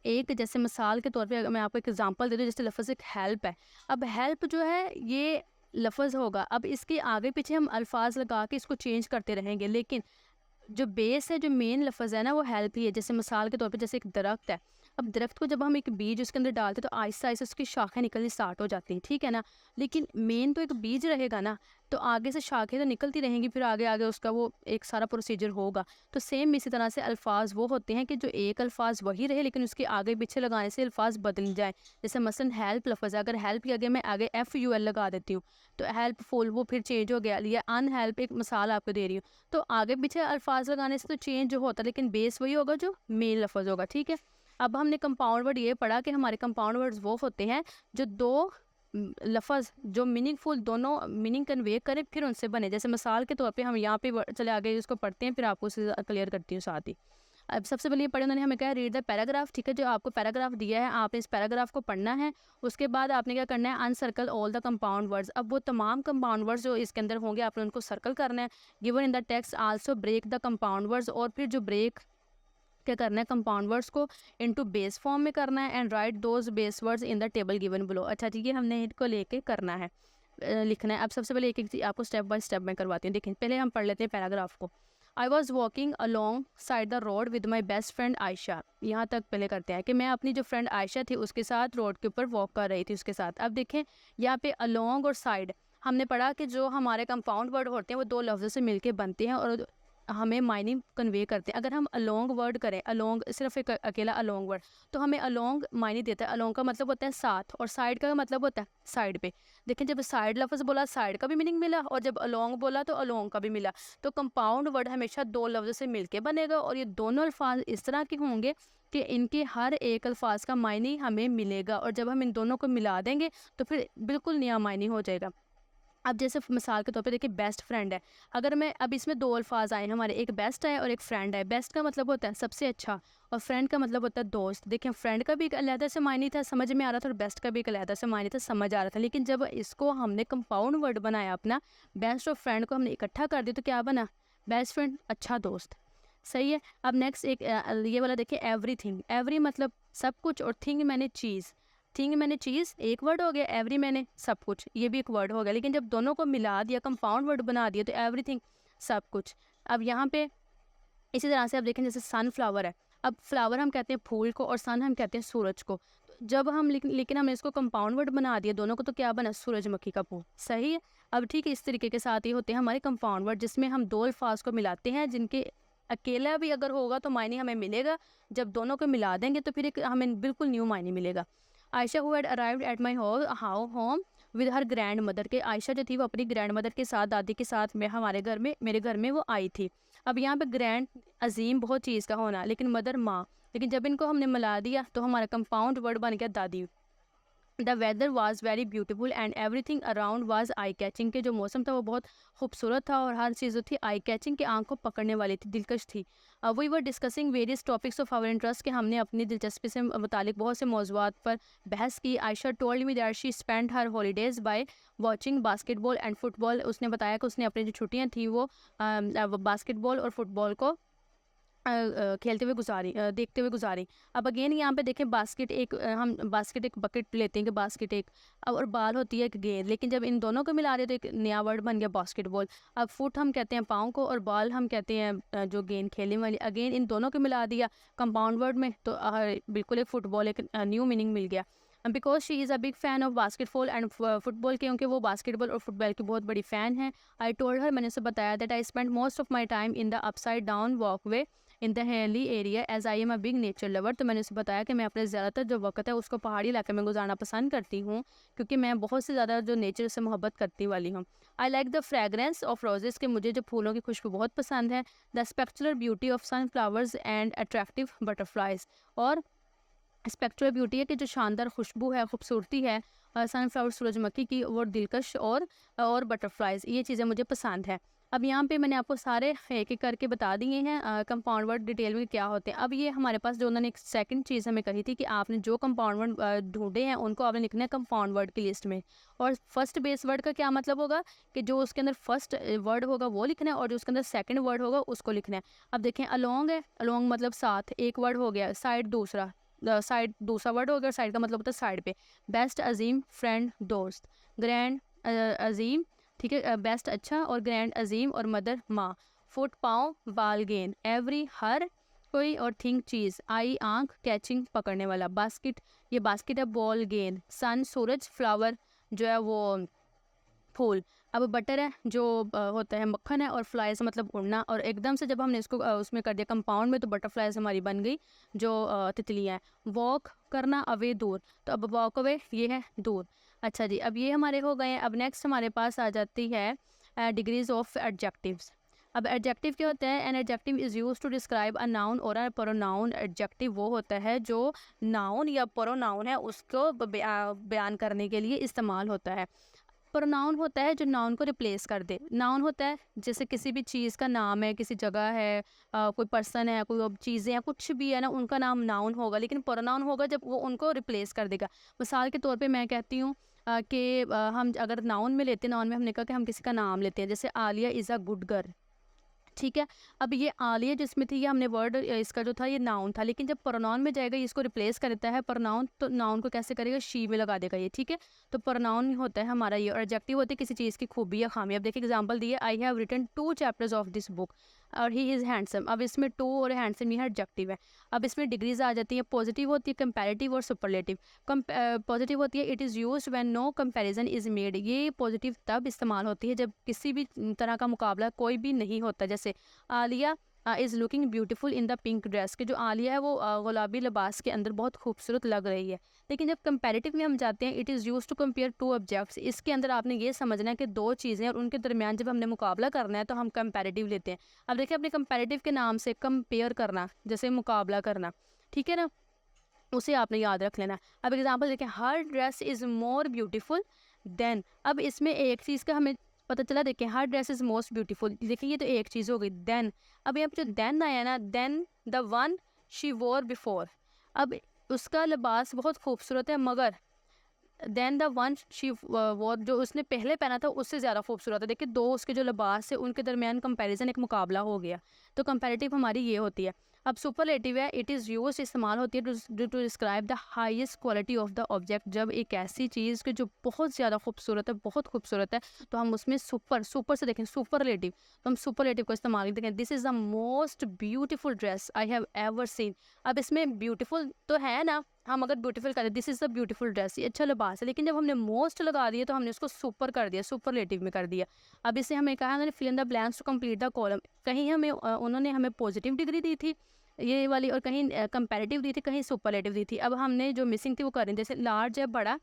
एक जैसे मिसाल के तौर पे अगर मैं आपको एक एग्जांपल दे दूँ, जैसे लफ्ज़ एक हेल्प है। अब हेल्प जो है ये लफ्ज़ होगा, अब इसके आगे पीछे हम अल्फाज लगा के इसको चेंज करते रहेंगे, लेकिन जो बेस है, जो मेन लफ्ज़ है ना, वो हेल्प ही है। जैसे मिसाल के तौर पे जैसे एक दरख्त है, अब दरख्त को जब हम एक बीज उसके अंदर डालते हैं तो आहिस्ता आहिस्ता उसकी शाखें निकलनी स्टार्ट हो जाती हैं, ठीक है ना, लेकिन मेन तो एक बीज रहेगा ना, तो आगे से शाखें तो निकलती रहेंगी, फिर आगे आगे उसका वो एक सारा प्रोसीजर होगा। तो सेम इसी तरह से अल्फाज वो होते हैं कि जो एक अल्फाज वही रहे लेकिन उसके आगे पीछे लगाने से अल्फाज बदल जाए। जैसे मसलन हेल्प लफ्ज़ है, अगर हेल्प के आगे मैं आगे FUL लगा देती हूँ तो हेल्पफुल वो फिर चेंज हो गया। या अनहेल्प एक मिसाल आपको दे रही हूँ, तो आगे पीछे अल्फाज लगाने से तो चेंज जो होता है लेकिन बेस वही होगा जो मेन लफ्ज़ होगा। ठीक है, अब हमने कंपाउंड वर्ड ये पढ़ा कि हमारे कंपाउंड वर्ड्स वो होते हैं जो दो लफ्ज़ जो मीनिंगफुल दोनों मीनिंग कन्वे करें फिर उनसे बने। जैसे मिसाल के तौर पे हम यहाँ पे चले आगे इसको पढ़ते हैं, फिर आपको उसे क्लियर करती हूँ साथ ही। अब सबसे पहले ये पढ़े उन्होंने हमें कहा रीड द पैराग्राफ। ठीक है, जो आपको पैराग्राफ दिया है आपने इस पैराग्राफ को पढ़ना है। उसके बाद आपने क्या करना है, अनसर्कल ऑल द कंपाउंड वर्ड्स। अब वो तमाम कंपाउंड वर्ड्स जो इसके अंदर होंगे आपने उनको सर्कल करना है। Given in the text also break the compound words, और फिर जो ब्रेक क्या करना है कंपाउंड वर्ड्स को इनटू बेस फॉर्म में करना है। And write those base words in the table given below. अच्छा ठीक है, हमने इनको लेके करना है, लिखना है। अब सबसे पहले एक एक चीज़ आपको स्टेप बाय स्टेप में करवाती हूँ। देखें, पहले हम पढ़ लेते हैं पैराग्राफ को। I was walking along side the road with my best friend Ayesha. यहाँ तक पहले करते हैं कि मैं अपनी जो फ्रेंड आयशा थी उसके साथ रोड के ऊपर वॉक कर रही थी उसके साथ। अब देखें यहाँ पे अलॉन्ग और साइड हमने पढ़ा कि जो हमारे कंपाउंड वर्ड होते हैं वो दो लफ्ज़ों से मिलके बनते हैं और हमें मायने कन्वे करते हैं। अगर हम अलोंग वर्ड करें, अलोंग सिर्फ एक अकेला अलोंग वर्ड, तो हमें अलोंग मायने देता है। अलोंग का मतलब होता है साथ, और साइड का मतलब होता है साइड पे। देखें, जब साइड लफ्ज़ बोला साइड का भी मीनिंग मिला, और जब अलोंग बोला तो अलोंग का भी मिला। तो कंपाउंड वर्ड हमेशा दो लफ्ज़ों से मिलके बनेगा, और ये दोनों अल्फाज इस तरह के होंगे कि इनके हर एक अल्फाज का मायने हमें मिलेगा, और जब हम इन दोनों को मिला देंगे तो फिर बिल्कुल नया मायने हो जाएगा। अब जैसे मिसाल के तौर पे देखिए बेस्ट फ्रेंड है, अगर मैं अब इसमें दो अल्फाज आए हमारे, एक बेस्ट है और एक फ्रेंड है। बेस्ट का मतलब होता है सबसे अच्छा, और फ्रेंड का मतलब होता है दोस्त। देखें, फ्रेंड का भी एक अलहदा से मायने था, समझ में आ रहा था, और बेस्ट का भी एक अलहदा से मायने था, समझ आ रहा था। लेकिन जब इसको हमने कंपाउंड वर्ड बनाया अपना, बेस्ट और फ्रेंड को हमने इकट्ठा कर दिया तो क्या बना, बेस्ट फ्रेंड, अच्छा दोस्त। सही है। अब नेक्स्ट एक ये वाला देखिए, एवरीथिंग। एवरी मतलब सब कुछ, और थिंग मैंने चीज़। थिंग मैंने चीज़ एक वर्ड हो गया, एवरी मैंने सब कुछ, ये भी एक वर्ड हो गया। लेकिन जब दोनों को मिला दिया, कंपाउंड वर्ड बना दिया, तो एवरीथिंग सब कुछ। अब यहाँ पे इसी तरह से आप देखें, जैसे सनफ्लावर है। अब फ्लावर हम कहते हैं फूल को, और सन हम कहते हैं सूरज को। तो जब हम लेकिन हमने इसको कंपाउंड वर्ड बना दिया दोनों को, तो क्या बना, सूरजमुखी का फूल। सही है। अब ठीक है, इस तरीके के साथ ये होते हैं हमारे कंपाउंड वर्ड, जिसमें हम दो अल्फाज को मिलाते हैं, जिनके अकेला भी अगर होगा तो मायने हमें मिलेगा, जब दोनों को मिला देंगे तो फिर एक हमें बिल्कुल न्यू मायने मिलेगा। Ayesha who had arrived at my home with her grand mother. के आयशा जो थी वो अपनी ग्रैंड मदर के साथ, दादी के साथ में हमारे घर में, मेरे घर में वो आई थी। अब यहाँ पे ग्रैंड अजीम बहुत चीज़ का होना, लेकिन मदर माँ। लेकिन जब इनको हमने मिला दिया तो हमारा कंपाउंड वर्ड बन गया दादी। The weather was very beautiful and everything around was eye catching. के जो मौसम था वो बहुत खूबसूरत था, और हर चीज़ जो थी आई कैचिंग, के आंख को पकड़ने वाली थी, दिलकश थी। We were discussing various topics of our interest, के हमने अपनी दिलचस्पी से मुतालिक बहुत से मौजूद पर बहस की। Ayesha told me that she spend her holidays by watching basketball and football. उसने बताया कि उसने अपनी जो छुट्टियाँ थी वो बास्केटबॉल और फुटबॉल को खेलते हुए गुजारी, देखते हुए गुजारी। अब अगेन यहाँ पे देखें, बास्केट एक हम बास्केट एक बकेट लेते हैं कि बास्केट एक, अब और बाल होती है एक गेंद, लेकिन जब इन दोनों को मिला रहे तो एक नया वर्ड बन गया बास्केटबॉल। अब फुट हम कहते हैं पाँव को, और बॉल हम कहते हैं जो गेंद खेलने वाली। अगेन इन दोनों को मिला दिया कंपाउंड वर्ड में, तो बिल्कुल एक फुटबॉल एक न्यू मीनिंग मिल गया। Because she is a big fan of basketball and football, क्योंकि वो बास्केटबॉल और फुटबॉल की बहुत बड़ी फ़ैन है। आई टोल्ड हर, मैंने उसे बताया, that I spend most of my time in the upside down walkway in the hilly area as I am a big nature lover. तो मैंने उसे बताया कि मैं अपने ज़्यादातर जो वक्त है उसको पहाड़ी इलाके में गुजारना पसंद करती हूँ, क्योंकि मैं बहुत से ज़्यादा जो नेचर से मोहब्बत करती वाली हूँ। I like the fragrance of roses, के मुझे जो फूलों की खुशबू बहुत पसंद है। The spectacular beauty of sunflowers and attractive butterflies, और स्पेक्ट्रल ब्यूटी है कि जो शानदार खुशबू है, खूबसूरती है सनफ्लावर सूरजमुखी की, और दिलकश और बटरफ्लाइज, ये चीज़ें मुझे पसंद है। अब यहाँ पे मैंने आपको सारे एक एक करके बता दिए हैं कंपाउंड वर्ड डिटेल में क्या होते हैं। अब ये हमारे पास जो उन्होंने एक सेकंड चीज़ हमें कही थी कि आपने जो कंपाउंड वर्ड ढूंढे हैं उनको आपने लिखना है कंपाउंड वर्ड की लिस्ट में। और फर्स्ट बेस वर्ड का क्या मतलब होगा कि जो उसके अंदर फर्स्ट वर्ड होगा वो लिखना है, और जो उसके अंदर सेकेंड वर्ड होगा उसको लिखना है। अब देखें, अलोंग है, अलोंग मतलब साथ, एक वर्ड हो गया, साइड दूसरा, साइड दूसरा वर्ड हो गया, साइड का मतलब होता है साइड पे। बेस्ट अजीम फ्रेंड दोस्त, ग्रैंड अजीम, ठीक है, बेस्ट अच्छा, और ग्रैंड अजीम, और मदर माँ। फुट पाँव, बाल गेंद, एवरी हर कोई, और थिंग चीज़, आई आँख, कैचिंग पकड़ने वाला, बास्केट ये बास्केट है, बॉल गेंद, सन सूरज, फ्लावर जो है वो फूल। अब बटर है जो होता है मक्खन है, और फ्लाइज मतलब उड़ना, और एकदम से जब हमने इसको उसमें कर दिया कंपाउंड में तो बटरफ्लाइज हमारी बन गई जो तितलियाँ हैं। वॉक करना, अवे दूर, तो अब वॉक अवे ये है दूर। अच्छा जी, अब ये हमारे हो गए हैं। अब नेक्स्ट हमारे पास आ जाती है डिग्रीज ऑफ एडजेक्टिव्स। अब एडजेक्टिव क्या होता है? An adjective is use to describe a noun और अ प्रोनाउन। एडजेक्टिव वो होता है जो नाउन या प्रोनाउन है उसको बयान करने के लिए इस्तेमाल होता है। प्रोनाउन होता है जो नाउन को रिप्लेस कर दे। नाउन होता है जैसे किसी भी चीज़ का नाम है, किसी जगह है, कोई पर्सन है, कोई अब चीज़ें हैं, कुछ भी है ना, उनका नाम नाउन होगा। लेकिन प्रोनाउन होगा जब वो उनको रिप्लेस कर देगा। मिसाल के तौर पे मैं कहती हूँ कि हम अगर नाउन में लेते हैं, नाउन में हमने कहा कि हम किसी का नाम लेते हैं, जैसे Alia is a good girl, ठीक है। अब ये आलिया जिसमें थी, ये हमने वर्ड इसका जो था ये नाउन था, लेकिन जब प्रोनाउन में जाएगा ये इसको रिप्लेस कर देता है प्रोनाउन, तो नाउन को कैसे करेगा? शी में लगा देगा ये, ठीक है। तो प्रोनाउन होता है हमारा ये, और एडजेक्टिव होती है किसी चीज़ की खूबी या खामी। अब देखिए एग्जांपल दिए, I have written 2 chapters of this book और ही इज़ हैंडसम। अब इसमें 2 और हैंडसम ये एडजेक्टिव है। अब इसमें डिग्रीज आ जाती है, पॉजिटिव होती है, कंपैरेटिव और सुपरलेटिव। पॉजिटिव होती है it is used when no comparison is made. ये पॉजिटिव तब इस्तेमाल होती है जब किसी भी तरह का मुकाबला कोई भी नहीं होता। जैसे Alia is looking beautiful in the pink dress, कि जो आलिया है वो गुलाबी लिबास के अंदर बहुत खूबसूरत लग रही है। लेकिन जब कंपैरेटिव में हम जाते हैं, it is use to compare 2 objects. इसके अंदर आपने ये समझना है कि 2 चीज़ें और उनके दरमियान जब हमने मुकाबला करना है तो हम कंपैरेटिव लेते हैं। अब देखिए अपने कंपैरेटिव के नाम से कंपेयर करना, जैसे मुकाबला करना, ठीक है ना, उसे आपने याद रख लेना। अब एग्जांपल देखें, her dress is more beautiful than. अब इसमें एक चीज़ का हमें पता चला, देखें her dress is most beautiful, देखिए ये तो एक चीज़ हो गई। देन, अब यहाँ पे जो देन आया ना, than the one she wore before. अब उसका लिबास बहुत खूबसूरत है, मगर than the one she wore, जो उसने पहले पहना था उससे ज़्यादा खूबसूरत है। देखिए 2 उसके जो लिबास है उनके दरमियान कंपैरिजन, एक मुकाबला हो गया। तो कंपैरेटिव हमारी ये होती है। अब सुपरलेटिव है, इट इज़ यूज इस्तेमाल होती है to describe the highest quality of the object. जब एक ऐसी चीज़ की जो बहुत ज़्यादा खूबसूरत है, बहुत खूबसूरत है, तो हम उसमें सुपर सुपर से देखें सुपरलेटिव, तो हम सुपरलेटिव को इस्तेमाल देखें, this is the most beautiful dress I have ever seen. अब इसमें ब्यूटीफुल तो है ना, हम अगर ब्यूटीफुल करें this is the beautiful dress, ये अच्छा लिबास है, लेकिन जब हमने मोस्ट लगा दिया तो हमने उसको सुपर कर दिया, सुपरलेटिव में कर दिया। अब इससे हमें कहा उन्होंने fill in the blanks to complete the column. कहीं हमें उन्होंने हमें पॉजिटिव डिग्री दी थी ये वाली, और कहीं कंपैरेटिव दी थी, कहीं सुपरलेटिव दी थी। अब हमने जो मिसिंग थी वो कर रहे हैं, जैसे लार्ज है बड़ा,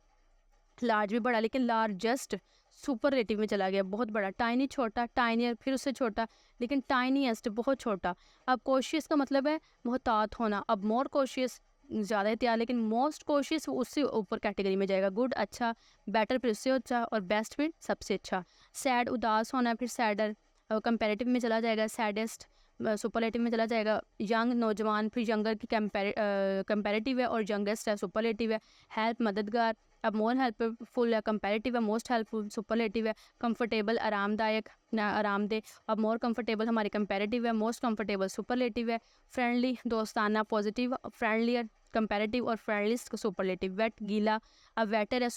लार्ज भी बड़ा, लेकिन लार्जेस्ट सुपरलेटिव में चला गया, बहुत बड़ा। टाइनी छोटा, टाइनियर फिर उससे छोटा, लेकिन टाइनीएस्ट बहुत छोटा। अब कोशियस का मतलब है मोहतात होना। अब मोर कोशियस ज़्यादा एहतियात, लेकिन मोस्ट कोशियस उससे ऊपर कैटेगरी में जाएगा। गुड अच्छा, बेटर फिर उससे अच्छा, और बेस्ट फिर सबसे अच्छा। सैड उदास होना, फिर सैडर कंपैरेटिव में चला जाएगा। सैडेस्ट सुपरलेटिव में चला जाएगा। यंग नौजवान, फिर यंगर की कंपैरेटिव है, और यंगेस्ट है सुपरलेटिव है। हेल्प मददगार, अब मोर हेल्पफुल है कंपैरेटिव है, मोस्ट हेल्पफुल सुपरलेटिव है। कंफर्टेबल आरामदायक ना आरामदेह, अब मोर कंफर्टेबल हमारी कंपैरेटिव है, मोस्ट कंफर्टेबल सुपरलेटिव है। फ्रेंडली दोस्ताना पॉजिटिव, फ्रेंडलियर कंपैरेटिव, और फ्रेंडलिस्ट सुपरलेटिव। वेट गीला, अब वेटर है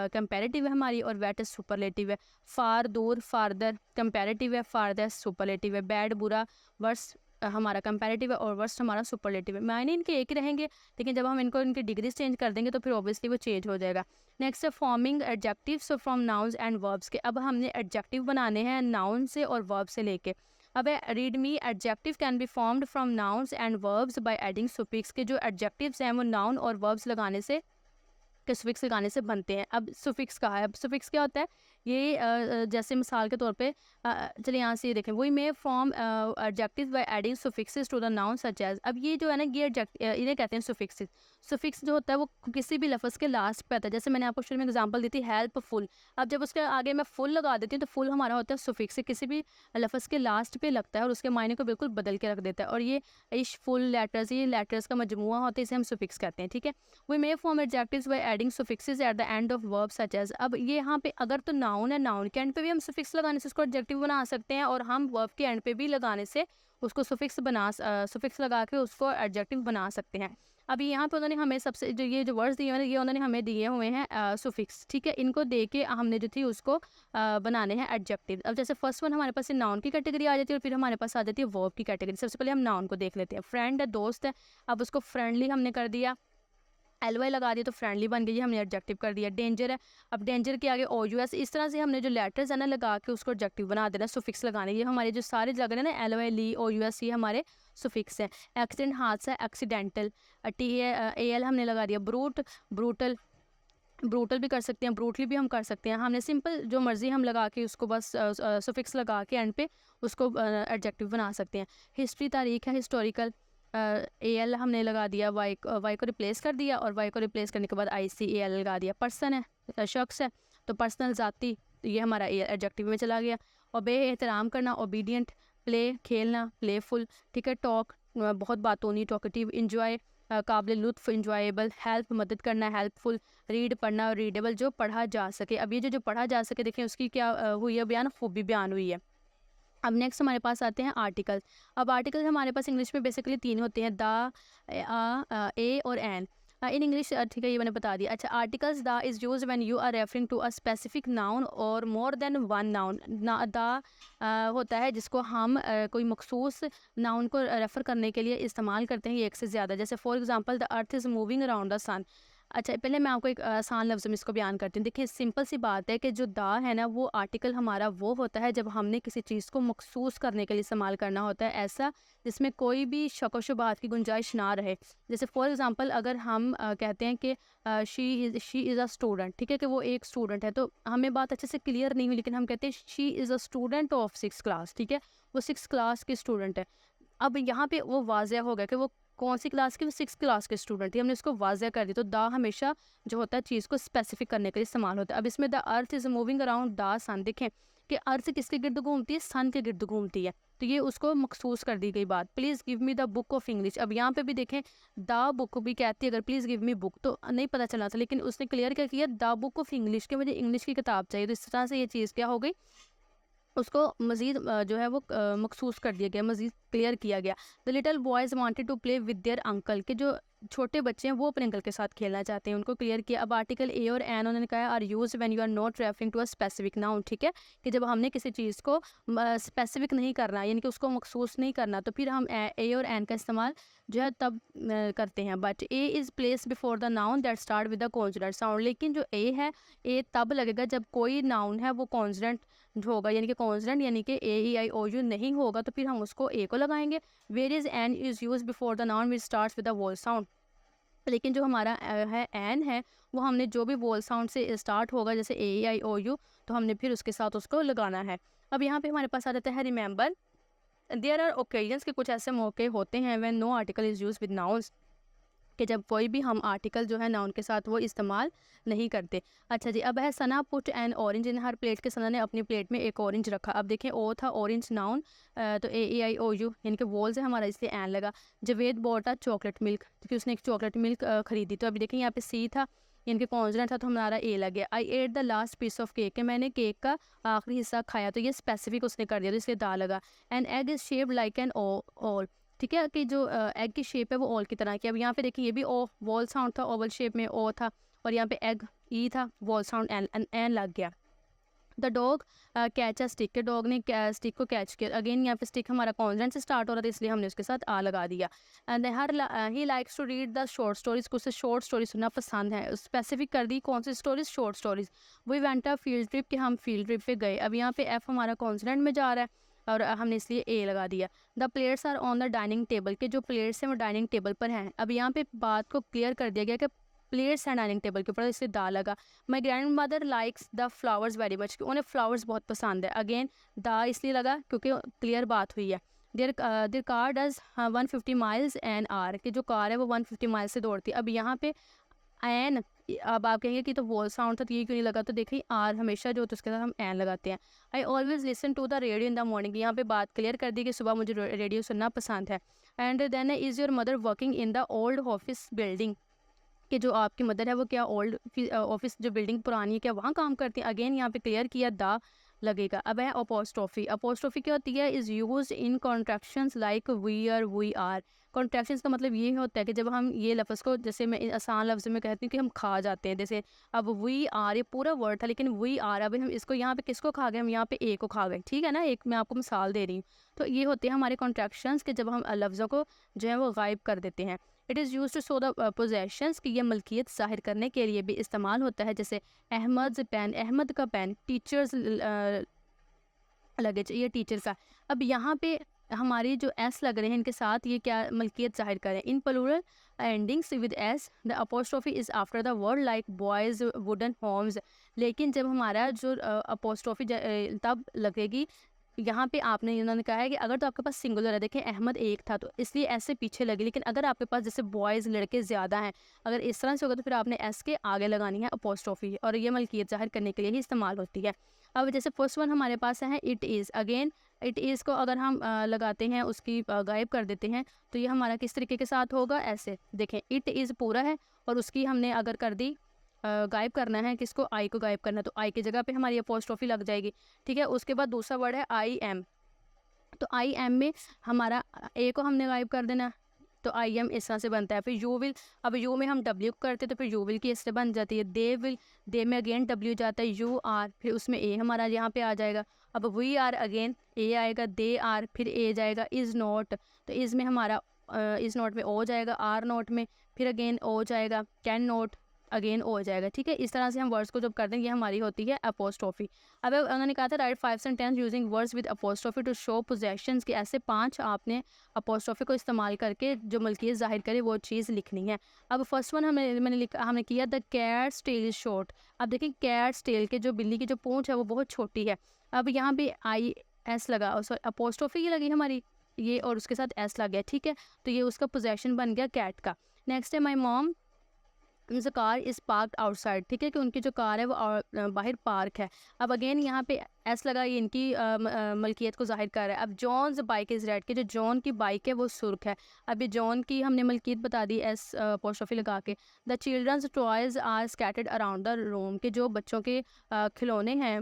कंपैरेटिव है हमारी, और वेट सुपरलेटिव है। फार दूर, फारदर कंपैरेटिव है, फारदेस्ट सुपरलेटिव है। बैड बुरा, वर्स हमारा कंपैरेटिव है, और वर्स्ट हमारा सुपरलेटिव है। मायने इनके एक ही रहेंगे, लेकिन जब हम इनको इनकी डिग्रीज चेंज कर देंगे तो फिर ऑब्वियसली वो चेंज हो जाएगा। नेक्स्ट है forming adjectives from nouns and verbs के। अब हमने एडजेक्टिव बनाने हैं नाउन से और वर्ब से लेके। अब read me, adjective can be formed from nouns and verbs by adding suffix, के जो एडजेक्टिव्स हैं वो नाउन और वर्ब्स लगाने से, के सुफिक्स लगाने से बनते हैं। अब सुफिक्स कहा है, अब सुफिक्स क्या होता है? ये जैसे मिसाल के तौर पे चलिए यहाँ से ये देखें, we may form adjective by adding suffixes to the noun such as. अब ये जो है ना, ये इन्हें कहते हैं सुफिक्सेस। सुफिक्स जो होता है वो किसी भी लफ्ज़ के लास्ट पे आता है। जैसे मैंने आपको शुरू में एग्जांपल दी थी हेल्पफुल, अब जब उसके आगे मैं फुल लगा देती हूँ तो फुल हमारा होता है सुफिक्स, किसी भी लफ्ज़ के लास्ट पे लगता है और उसके मायने को बिल्कुल बदल के रख देता है। और ये इश फुल लेटर्स, ये लेटर्स का मजमुआ होता है, इसे हम सुफिक्स कहते हैं, ठीक है। We may form adjectives by adding suffixes at the end of verb such as. अब ये यहाँ पे अगर तो नाउन है, नाउन के एंड पे भी हम सुफिक्स लगाने से उसको एडजेक्टिव बना सकते हैं, और हम वर्ब के एंड पे भी लगाने से उसको सुफिक्स लगा के उसको एडजेक्टिव बना सकते हैं। अभी यहाँ पे उन्होंने हमें सबसे जो ये जो वर्ड्स दिए हुए हैं, ये उन्होंने हमें दिए हुए हैं सुफिक्स, ठीक है। इनको दे के हमने जो थी उसको बनाने हैं एडजेक्टिव। अब जैसे फर्स्ट वन हमारे पास नाउन की कैटेगरी आ जाती है, और फिर हमारे पास आ जाती है वर्ब की कैटेगरी। सबसे पहले हम नाउन को देख लेते हैं। फ्रेंड है, दोस्त है, अब उसको फ्रेंडली हमने कर दिया। LY लगा दिया तो फ्रेंडली बन गई, ये हमने एडजेक्टिव कर दिया। डेंजर है, अब डेंजर के आगे OUS, इस तरह से हमने जो लेटर्स है ना लगा के उसको एडजेक्टिव बना देना, सुफिक्स लगाने। ये हमारे जो सारे लग रहे हैं ना LY, ली, OUS, ये हमारे सुफिक्स हैं। एक्सीडेंट, हादसा, एक्सीडेंटल। AL हमने लगा दिया। ब्रूट, ब्रूटल, ब्रूटल भी कर सकते हैं, ब्रूटली भी हम कर सकते हैं। हमने सिंपल जो मर्ज़ी हम लगा के उसको बस सुफिक्स लगा के एंड पे उसको एडजेक्टिव बना सकते हैं। हिस्ट्री, तारीख है, हिस्टोरिकल। AL हमने लगा दिया, वाई को रिप्लेस कर दिया, और वाई को रिप्लेस करने के बाद ICAL लगा दिया। पर्सन है, शख्स है, तो पर्सनल, ज़ाती, तो ये हमारा एडजेक्टिव में चला गया। ओबे, एहतराम करना, ओबीडियंट। प्ले, खेलना, प्लेफुल, ठीक है। टॉक, बहुत बातूनी, टॉकेटिव। इंजॉय, काबिल लुत्फ़, इंजॉयबल। हेल्प, मदद करना, हेल्पफुल। रीड, पढ़ना, और रीडेबल, जो पढ़ा जा सके। अब ये जो पढ़ा जा सके देखें उसकी क्या हुई है बयान, खूबी बयान हुई है। अब नेक्स्ट हमारे पास आते हैं आर्टिकल। अब आर्टिकल हमारे पास इंग्लिश में बेसिकली 3 होते हैं, द, ए और एन। इन इंग्लिश, ठीक है, ये मैंने बता दिया। अच्छा, articles the is use when you are referring to a specific noun or more than one noun. The होता है जिसको हम कोई मखसूस नाउन को रेफ़र करने के लिए इस्तेमाल करते हैं, ये एक से ज़्यादा। जैसे for example, the earth is moving around the sun. अच्छा, पहले मैं आपको एक आसान लफ्ज़ में इसको बयान करती हूँ। देखिए, सिंपल सी बात है कि जो दा है ना, वो आर्टिकल हमारा वो होता है जब हमने किसी चीज़ को मखसूस करने के लिए इस्तेमाल करना होता है, ऐसा जिसमें कोई भी शक व शुबहात की गुंजाइश ना रहे। जैसे फॉर एग्ज़ाम्पल, अगर हम कहते हैं कि शी इज़ अ स्टूडेंट, ठीक है, कि वो एक स्टूडेंट है, तो हमें बात अच्छे से क्लियर नहीं हुई, लेकिन हम कहते हैं she is a student of 6th class, ठीक है, वो 6th क्लास की स्टूडेंट है। अब यहाँ पे वो वाज़ह हो गया कि वो कौन सी क्लास की, वो 6th क्लास के स्टूडेंट थी, हमने उसको वाज़ह कर दी। तो द हमेशा जो होता है चीज़ को स्पेसिफिक करने के लिए इस्तेमाल होता है। अब इसमें the earth is moving around the sun, देखें कि अर्थ किसके गिर्द घूमती है, सन के गिर्द घूमती है, तो ये उसको मखसूस कर दी गई बात। Please give me the book of English, अब यहाँ पे भी देखें द बुक भी कहती है, अगर प्लीज़ गिव मी बुक तो नहीं पता चला था, लेकिन उसने क्लियर क्या किया, द बुक ऑफ इंग्लिश, के मुझे इंग्लिश की किताब चाहिए। तो इस तरह से ये चीज़ क्या हो गई, उसको मज़ीद जो है वो मखसूस कर दिया गया, मज़ीद क्लियर किया गया। The little boys wanted to play with their uncle, के जो छोटे बच्चे हैं वो अपने अंकल के साथ खेलना चाहते हैं, उनको क्लियर किया। अब आर्टिकल ए और एन उन्होंने कहा are use when you are not referring to a specific noun, ठीक है, कि जब हमने किसी चीज़ को स्पेसिफिक नहीं करना, यानी कि उसको मखसूस नहीं करना, तो फिर हम ए और एन का इस्तेमाल जो है तब करते हैं। But A is place before the noun that start with the consonant sound, लेकिन जो ए है, ए तब लगेगा जब कोई नाउन है वो कॉन्सोनेंट होगा, यानी कि कॉन्सोनेंट, यानी कि AEIOU नहीं होगा, तो फिर हम उसको ए को लगाएंगे। Where is an is use before the noun which starts with the vowel sound, लेकिन जो हमारा है एन है, वो हमने जो भी वोल साउंड से स्टार्ट होगा, जैसे AEIOU, तो हमने फिर उसके साथ उसको लगाना है। अब यहाँ पे हमारे पास आ जाता है रिमेंबर देयर आर ओकेजन्स, के कुछ ऐसे मौके होते हैं when no article is use with nouns, कि जब कोई भी हम आर्टिकल जो है नाउन के साथ वो इस्तेमाल नहीं करते। अच्छा जी, अब है Sana put an orange in her plate, के सना ने अपनी प्लेट में एक ऑरेंज रखा। अब देखें ओ था ऑरेंज नाउन, तो AEIOU यानी कि वॉल्स है हमारा, इसलिए एन लगा। Javed bought a chocolate milk, क्योंकि उसने एक चॉकलेट मिल्क खरीदी। तो अभी देखें यहाँ पे सी था, यानी कि कॉन्सोनेंट था, तो हमारा ए लग गया। I ate the last piece of cake, के मैंने केक का आखिरी हिस्सा खाया, तो ये स्पेसिफिक उसने कर दिया, तो इसलिए दा लगा। An egg is shaped like an all, ठीक है, कि जो एग की शेप है वो ऑल की तरह की। अब यहाँ पे देखिए ये भी ओ वॉल साउंड था, ओवल शेप में ओ था, और यहाँ पे एग ई था, वॉल साउंड एन लग गया। The dog catch a stick, के डॉग ने स्टिक को कैच किया। अगेन यहाँ पे स्टिक हमारा कॉन्सोनेंट से स्टार्ट हो रहा था, इसलिए हमने उसके साथ आ लगा दिया। And her he likes to read the short stories, को उसे शॉर्ट स्टोरी सुनना पसंद है, स्पेसिफिक कर दी कौन सी stories, short stories. We went a field trip, कि हम फील्ड ट्रिप पे गए। अब यहाँ पे एफ हमारा कॉन्सोनेंट में जा रहा है, और हमने इसलिए ए लगा दिया। The plates are on the dining table, के जो प्लेट्स हैं वो डाइनिंग टेबल पर हैं। अब यहाँ पे बात को क्लियर कर दिया गया कि प्लेट्स हैं डाइनिंग टेबल के ऊपर, इसलिए दा लगा। My grand mother likes the flowers very much, उन्हें फ्लावर्स बहुत पसंद है। अगेन दा इसलिए लगा क्योंकि क्लियर बात हुई है। Their car does 150 miles an hour, कि जो कार है वो 150 माइल से दौड़ती है। अब यहाँ पे एन, अब आप कहेंगे कि तो वॉल साउंड था, तो ये क्यों नहीं लगा, तो देखिए आर हमेशा जो होता है उसके साथ हम एन लगाते हैं। I always listen to the radio in the morning, यहाँ पे बात क्लियर कर दी कि सुबह मुझे रेडियो सुनना पसंद है। And then is your mother working in the old office building, कि जो आपकी मदर है वो क्या ओल्ड ऑफिस जो बिल्डिंग पुरानी है क्या वहाँ काम करती है। अगेन यहाँ पे क्लियर किया दा लगेगा। अब है अपोस्ट्रोफी, अपोस्ट्रोफी क्या होती है, is use in contractions like we are, we are. Contractions का मतलब ये होता है कि जब हम ये लफ्ज़ को, जैसे मैं आसान लफ्ज़ में कहती हूँ कि हम खा जाते हैं, जैसे अब वी आर, ये पूरा वर्ड था लेकिन वी आर, अभी हम इसको यहाँ पे किसको खा गए, हम यहाँ पे ए को खा गए, ठीक है ना। एक मैं आपको मिसाल दे रही हूँ। तो ये होते हैं हमारे कॉन्ट्रैक्शंस कि जब हम लफ्ज़ों को जो है वो गायब कर देते हैं। It is use to show the possessions, कि ये मलकियत ज़ाहिर करने के लिए भी इस्तेमाल होता है। जैसे अहमद पेन, अहमद का पेन, टीचर्स लगेज, ये टीचर का। अब यहाँ पे हमारे जो एस लग रहे हैं इनके साथ ये क्या मलकियत जाहिर करें। In plural endings with S the apostrophe is after the word like boys wooden homes. लेकिन जब हमारा जो अपोस्ट्रोफी तब लगेगी यहाँ पे, आपने इन्होंने कहा है कि अगर तो आपके पास सिंगुलर है, देखें अहमद एक था तो इसलिए ऐसे पीछे लगी, लेकिन अगर आपके पास जैसे बॉयज़ लड़के ज़्यादा हैं, अगर इस तरह से होगा तो फिर आपने एस के आगे लगानी है अपोस्ट्रोफी, और ये मलकियत जाहिर करने के लिए ही इस्तेमाल होती है। अब जैसे फर्स्ट वन हमारे पास है it is, again it is को अगर हम लगाते हैं, उसकी गायब कर देते हैं, तो ये हमारा किस तरीके के साथ होगा, ऐसे देखें इट इज़ पूरा है और उसकी हमने अगर कर दी गायब करना है, किसको, आई को गायब करना है, तो आई की जगह पे हमारी अपोस्ट्रोफी लग जाएगी, ठीक है। उसके बाद दूसरा वर्ड है आई एम, तो आई एम में हमारा ए को हमने गायब कर देना, तो आई एम इस तरह से बनता है। फिर यू विल, अब यू में हम डब्ल्यू करते तो फिर यू विल की इससे बन जाती है। दे विल, दे में अगेन डब्ल्यू जाता है, यू आर, फिर उसमें ए हमारा यहाँ पे आ जाएगा। अब वी आर अगेन ए आएगा, दे आर, फिर ए जाएगा, इज़ नॉट, तो इज़ में हमारा इज़ नॉट में ओ जाएगा, आर नॉट में फिर अगेन ओ जाएगा, कैन नॉट अगेन ओ जाएगा, ठीक है। इस तरह से हम वर्ड्स को जब कर देंगे, ये हमारी होती है अपोस्ट्रोफी। अब उन्होंने कहा था write 5 sentence using words with apostrophe to show possessions, कि ऐसे 5 आपने अपोस्ट्रोफी को इस्तेमाल करके जो मलकियत जाहिर करे वो चीज़ लिखनी है। अब फर्स्ट वन हमने किया the cat's tail is short. अब देखिए कैट्स टेल के जो बिल्ली की जो पूंछ है वो बहुत छोटी है। अब यहाँ पे आई एस लगा, सॉरी अपोस्ट्रोफी ही लगी हमारी ये, और उसके साथ एस लग गया, ठीक है। तो ये उसका पोजेशन बन गया कैट का। नेक्स्ट है my mom means car is park outside, ठीक है, कि उनकी जो कार है वो बाहर पार्क है। अब अगेन यहाँ पे एस लगा, ये इनकी मलकियत को जाहिर कर रहा है। अब जॉन्स बाइक इज़ रेड, कि जो जॉन की बाइक है वो सुर्ख है। अब ये जॉन की हमने मलकियत बता दी एस अपोस्ट्रोफी लगा के। The children's toys are scattered around the room, के जो बच्चों के खिलौने हैं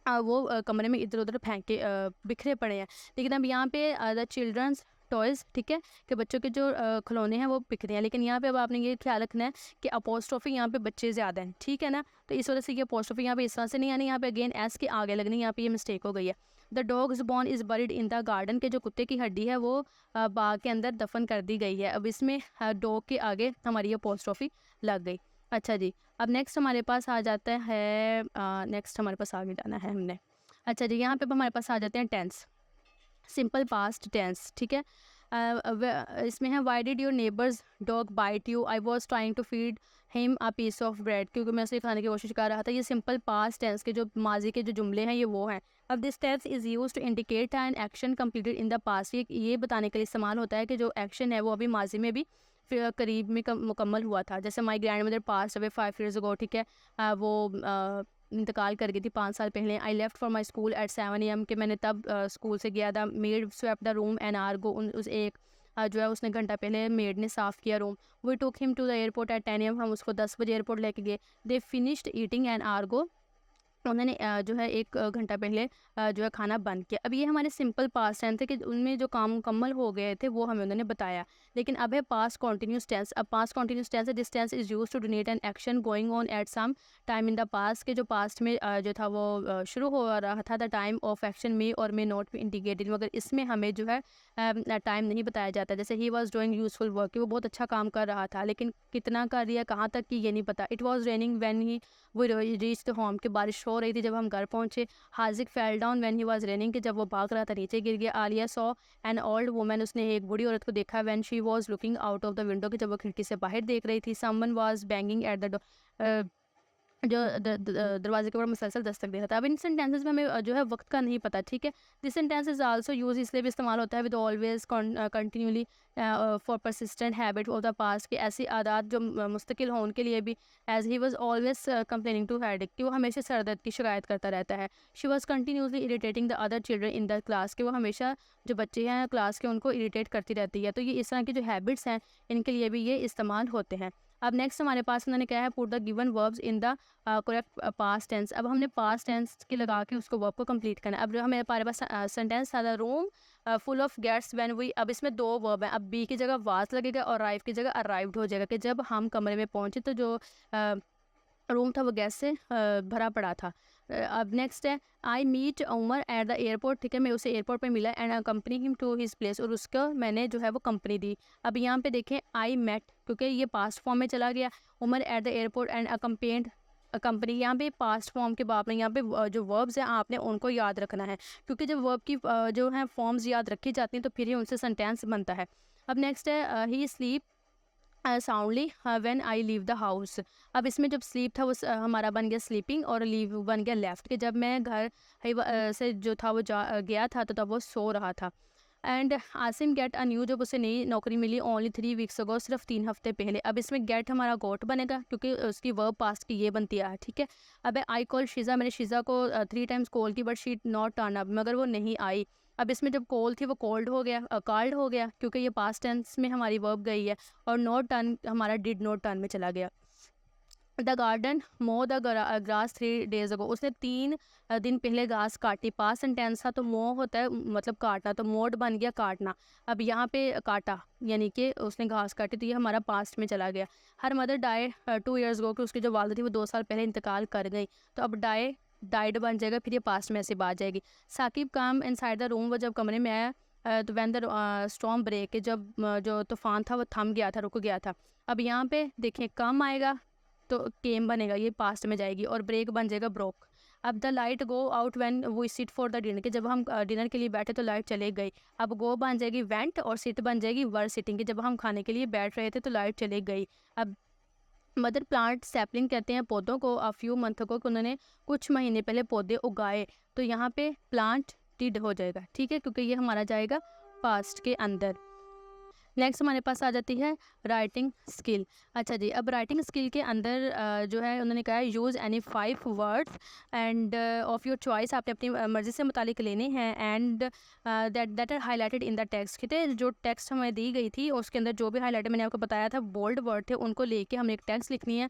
वो कमरे में इधर उधर फेंक के बिखरे पड़े हैं। लेकिन अब यहाँ पे द चिल्ड्रंस टॉयज़, ठीक है, कि बच्चों के जो खिलौने हैं वो बिखरे हैं। लेकिन यहाँ पे अब आपने ये ख्याल रखना है कि अपोस्ट्रोफी यहाँ पे बच्चे ज़्यादा हैं, ठीक है ना। तो इस वजह से ये अपोस्ट्रोफी यहाँ पे इस तरह से नहीं आनी, यहाँ पे अगेन एस के आगे लगनी, यहाँ पे ये मिस्टेक हो गई है। The dogs bone is buried in the garden, के जो कुत्ते की हड्डी है वो बाग के अंदर दफन कर दी गई है। अब इसमें डॉग के आगे हमारी अपोस्ट्रोफी लग गई। अच्छा जी, अब नेक्स्ट हमारे पास आ जाता है, नेक्स्ट हमारे पास आगे जाना है हमने। अच्छा जी, यहाँ पे अब हमारे पास आ जाते हैं टेंस, सिंपल पास्ट टेंस, ठीक है। इसमें है why did your neighbour's dog bite you, I was trying to feed him a piece of bread, क्योंकि मैं उसे खाने की कोशिश कर रहा था। ये सिंपल पास्ट टेंस के जो माजी के जो जुमले हैं ये वो हैं। अब this tense is use to indicate an action completed in the past, ये बताने के लिए इस्तेमाल होता है कि जो एक्शन है वो अभी माजी में भी फिर करीब में मुकम्मल हुआ था। जैसे my grand mother pass away 5 years ago, ठीक है, वो इंतकाल कर गई थी 5 साल पहले। I left for my school at 7 AM, कि मैंने तब स्कूल से गया था। Maid swept the room an hour ago, उस एक जो है उसने घंटा पहले मेड ने साफ़ किया room. We took him to the airport at 10 AM, हम उसको 10 बजे एयरपोर्ट लेके गए। They finished eating an hour ago, उन्होंने जो है 1 घंटा पहले जो है खाना बंद किया। अब ये हमारे सिंपल पास्ट टेंस थे कि उनमें जो काम मुकम्मल हो गए थे वो हमें उन्होंने बताया। लेकिन अब है पास्ट कॉन्टीन्यूस टेंस। अब पास्ट कॉन्टीन्यूस टेंस है, this tense is use to denote an action going on at some time in the past, के जो पास्ट में जो था वो शुरू हो रहा था। द टाइम ऑफ एक्शन में और मे नॉट बी इंडिकेटेड, मगर इसमें हमें जो है टाइम नहीं बताया जाता। जैसे he was doing useful work, कि वो बहुत अच्छा काम कर रहा था, लेकिन कितना कर दिया, कहाँ तक की, ये नहीं पता। It was raining when he वो रीच द होम, कि बारिश हो रही थी जब हम घर पहुंचे। Hazik fell down when he was running, कि जब वो भाग रहा था नीचे गिर गया। Alia saw an old woman, उसने एक बूढ़ी औरत को देखा। When she was looking out of the window, कि जब वो खिड़की से बाहर देख रही थी। Someone was banging at the door, जो दरवाजे के ऊपर मुसलसल दस्तक दे रहा था। अब इन सेंटेंसेस में हमें जो है वक्त का नहीं पता, ठीक है। This sentence is also use इसलिए भी इस्तेमाल होता है with always continuously for persistent habit of the past, की ऐसी आदत जो मुस्तकिल हो उनके लिए भी। As he was always complaining to headache, कि वो हमेशा सर दर्द की शिकायत करता रहता है। She was continuously irritating the other children in the class, के वो हमेशा जो बच्चे हैं क्लास के उनको इरीटेट करती रहती है। तो ये इस तरह की जो हैबिट्स हैं इनके लिए भी ये इस्तेमाल होते हैं। अब नेक्स्ट हमारे पास उन्होंने क्या है, put the given verbs in the correct past tense. अब हमने पास्ट टेंस के लगा के उसको वर्ब को कंप्लीट करना है। अब जो हमारे पास सेंटेंस था, the room full of gates when we, अब इसमें 2 वर्ब हैं, अब बी की जगह वाज लगेगा और अराइव की जगह अराइव्ड हो जाएगा कि जब हम कमरे में पहुंचे तो जो रूम था वो गैस से भरा पड़ा था। अब नेक्स्ट है I meet Umar at the airport, ठीक है, मैं उसे एयरपोर्ट पे मिला and company him to his place, और उसका मैंने जो है वो कंपनी दी। अब यहाँ पे देखें आई मेट, क्योंकि ये पास्ट फॉर्म में चला गया, Umar at the airport and accompanied company, यहाँ पे पास्ट फॉर्म के बाद में यहाँ पे जो वर्ब्स हैं आपने उनको याद रखना है, क्योंकि जब वर्ब की जो है फॉर्म्स याद रखी जाती हैं तो फिर ही उनसे सेंटेंस बनता है। अब नेक्स्ट है he sleep soundly when I leave the house, अब इसमें जब स्लीप था वो हमारा बन गया स्लीपिंग और लीव बन गया लेफ्ट, कि जब मैं घर से जो था वो गया था तो तब वो सो रहा था। And Asim get a new, जब उसे नई नौकरी मिली ओनली 3 वीक्स अगो, सिर्फ 3 हफ्ते पहले। अब इसमें गेट हमारा गोट बनेगा क्योंकि उसकी वर्ब पास्ट की ये बनती है, ठीक है। अब आई कॉल शीज़ा, मैंने शीज़ा को 3 टाइम्स कॉल की but she not turn up, मगर वो नहीं आई। अब इसमें जब कॉल थी वो कॉल्ड हो गया, कॉल्ड हो गया क्योंकि ये पास्ट टेंस में हमारी वर्ब गई है, और नॉट टर्न हमारा डिड नॉट टर्न में चला गया। द गार्डन मो द ग्रास 3 डेज अगो, उसने 3 दिन पहले घास काटी, पास्ट सेंटेंस था तो मो होता है मतलब काटना, तो मोड बन गया काटना। अब यहाँ पे काटा यानी कि उसने घास काटी, तो ये हमारा पास्ट में चला गया। Her mother die 2 years go, कि उसकी जो वालदा थी वो 2 साल पहले इंतकाल कर गई, तो अब डाइड बन जाएगा, फिर ये पास्ट में ऐसे बात जाएगी। साकिब काम इनसाइड द रूम, वो जब कमरे में आया तो वैन द स्टॉर्म ब्रेक, जब जो तूफान था वो थम गया था, रुक गया था। अब यहाँ पे देखें कम आएगा तो केम बनेगा, ये पास्ट में जाएगी, और ब्रेक बन जाएगा ब्रोक। अब the light go out when we sit for the dinner, कि जब हम डिनर के लिए बैठे तो लाइट चले गई। अब गो बन जाएगी वेंट और सिट बन जाएगी वर सिटिंग, कि जब हम खाने के लिए बैठ रहे थे तो लाइट चले गई। अब मदर प्लांट सैपलिंग कहते हैं पौधों को, अ फ्यू मंथ को, कि उन्होंने कुछ महीने पहले पौधे उगाए, तो यहाँ पे प्लांट डिड हो जाएगा, ठीक है, क्योंकि ये हमारा जाएगा पास्ट के अंदर। नेक्स्ट हमारे पास आ जाती है राइटिंग स्किल। अच्छा जी, अब राइटिंग स्किल के अंदर जो है उन्होंने कहा है use any 5 words and of your choice, आपने अपनी मर्ज़ी से मुतालिक लेने हैं, and that are highlighted in the text, कहते हैं जो टेक्स्ट हमें दी गई थी उसके अंदर जो भी हाईलाइटेड मैंने आपको बताया था बोल्ड वर्ड थे उनको लेके हमने एक टेक्स्ट लिखनी है,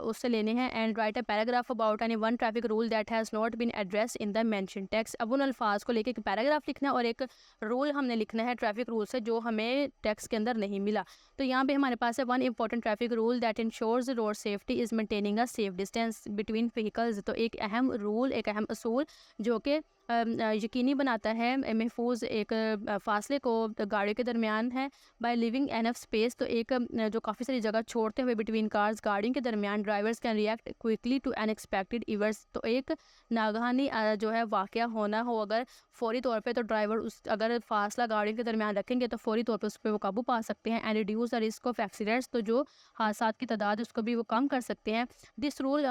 उससे लेने हैं। And write a paragraph about any one traffic rule that has not been address in the mention text, अब उन अल्फाज को लेके एक पैराग्राफ लिखना है और एक रूल हमने लिखना है ट्रैफिक रूल से जो हमें टेक्स्ट के अंदर नहीं मिला। तो यहाँ पे हमारे पास है one important traffic rule that ensures road safety is maintaining a safe distance between vehicles, तो एक अहम रूल, एक अहम असूल जो कि यकीनी बनाता है महफूज एक फासले को गाड़ियों के दरमियान है, बाय लिविंग एनफ स्पेस, तो एक जो काफ़ी सारी जगह छोड़ते हुए बिटवीन कार्स गाड़ियों के दरमियान drivers can react quickly to unexpected events, तो एक नागहानी जो है वाक़या होना हो अगर फौरी तौर पे, तो ड्राइवर उस अगर फासला गाड़ियों के दरमियान रखेंगे तो फौरी तौर पे उस पर वो काबू पा सकते हैं। And reduce the risk of accidents, तो जो हादसात की तादाद है उसको भी वो कम कर सकते हैं। दिस रूल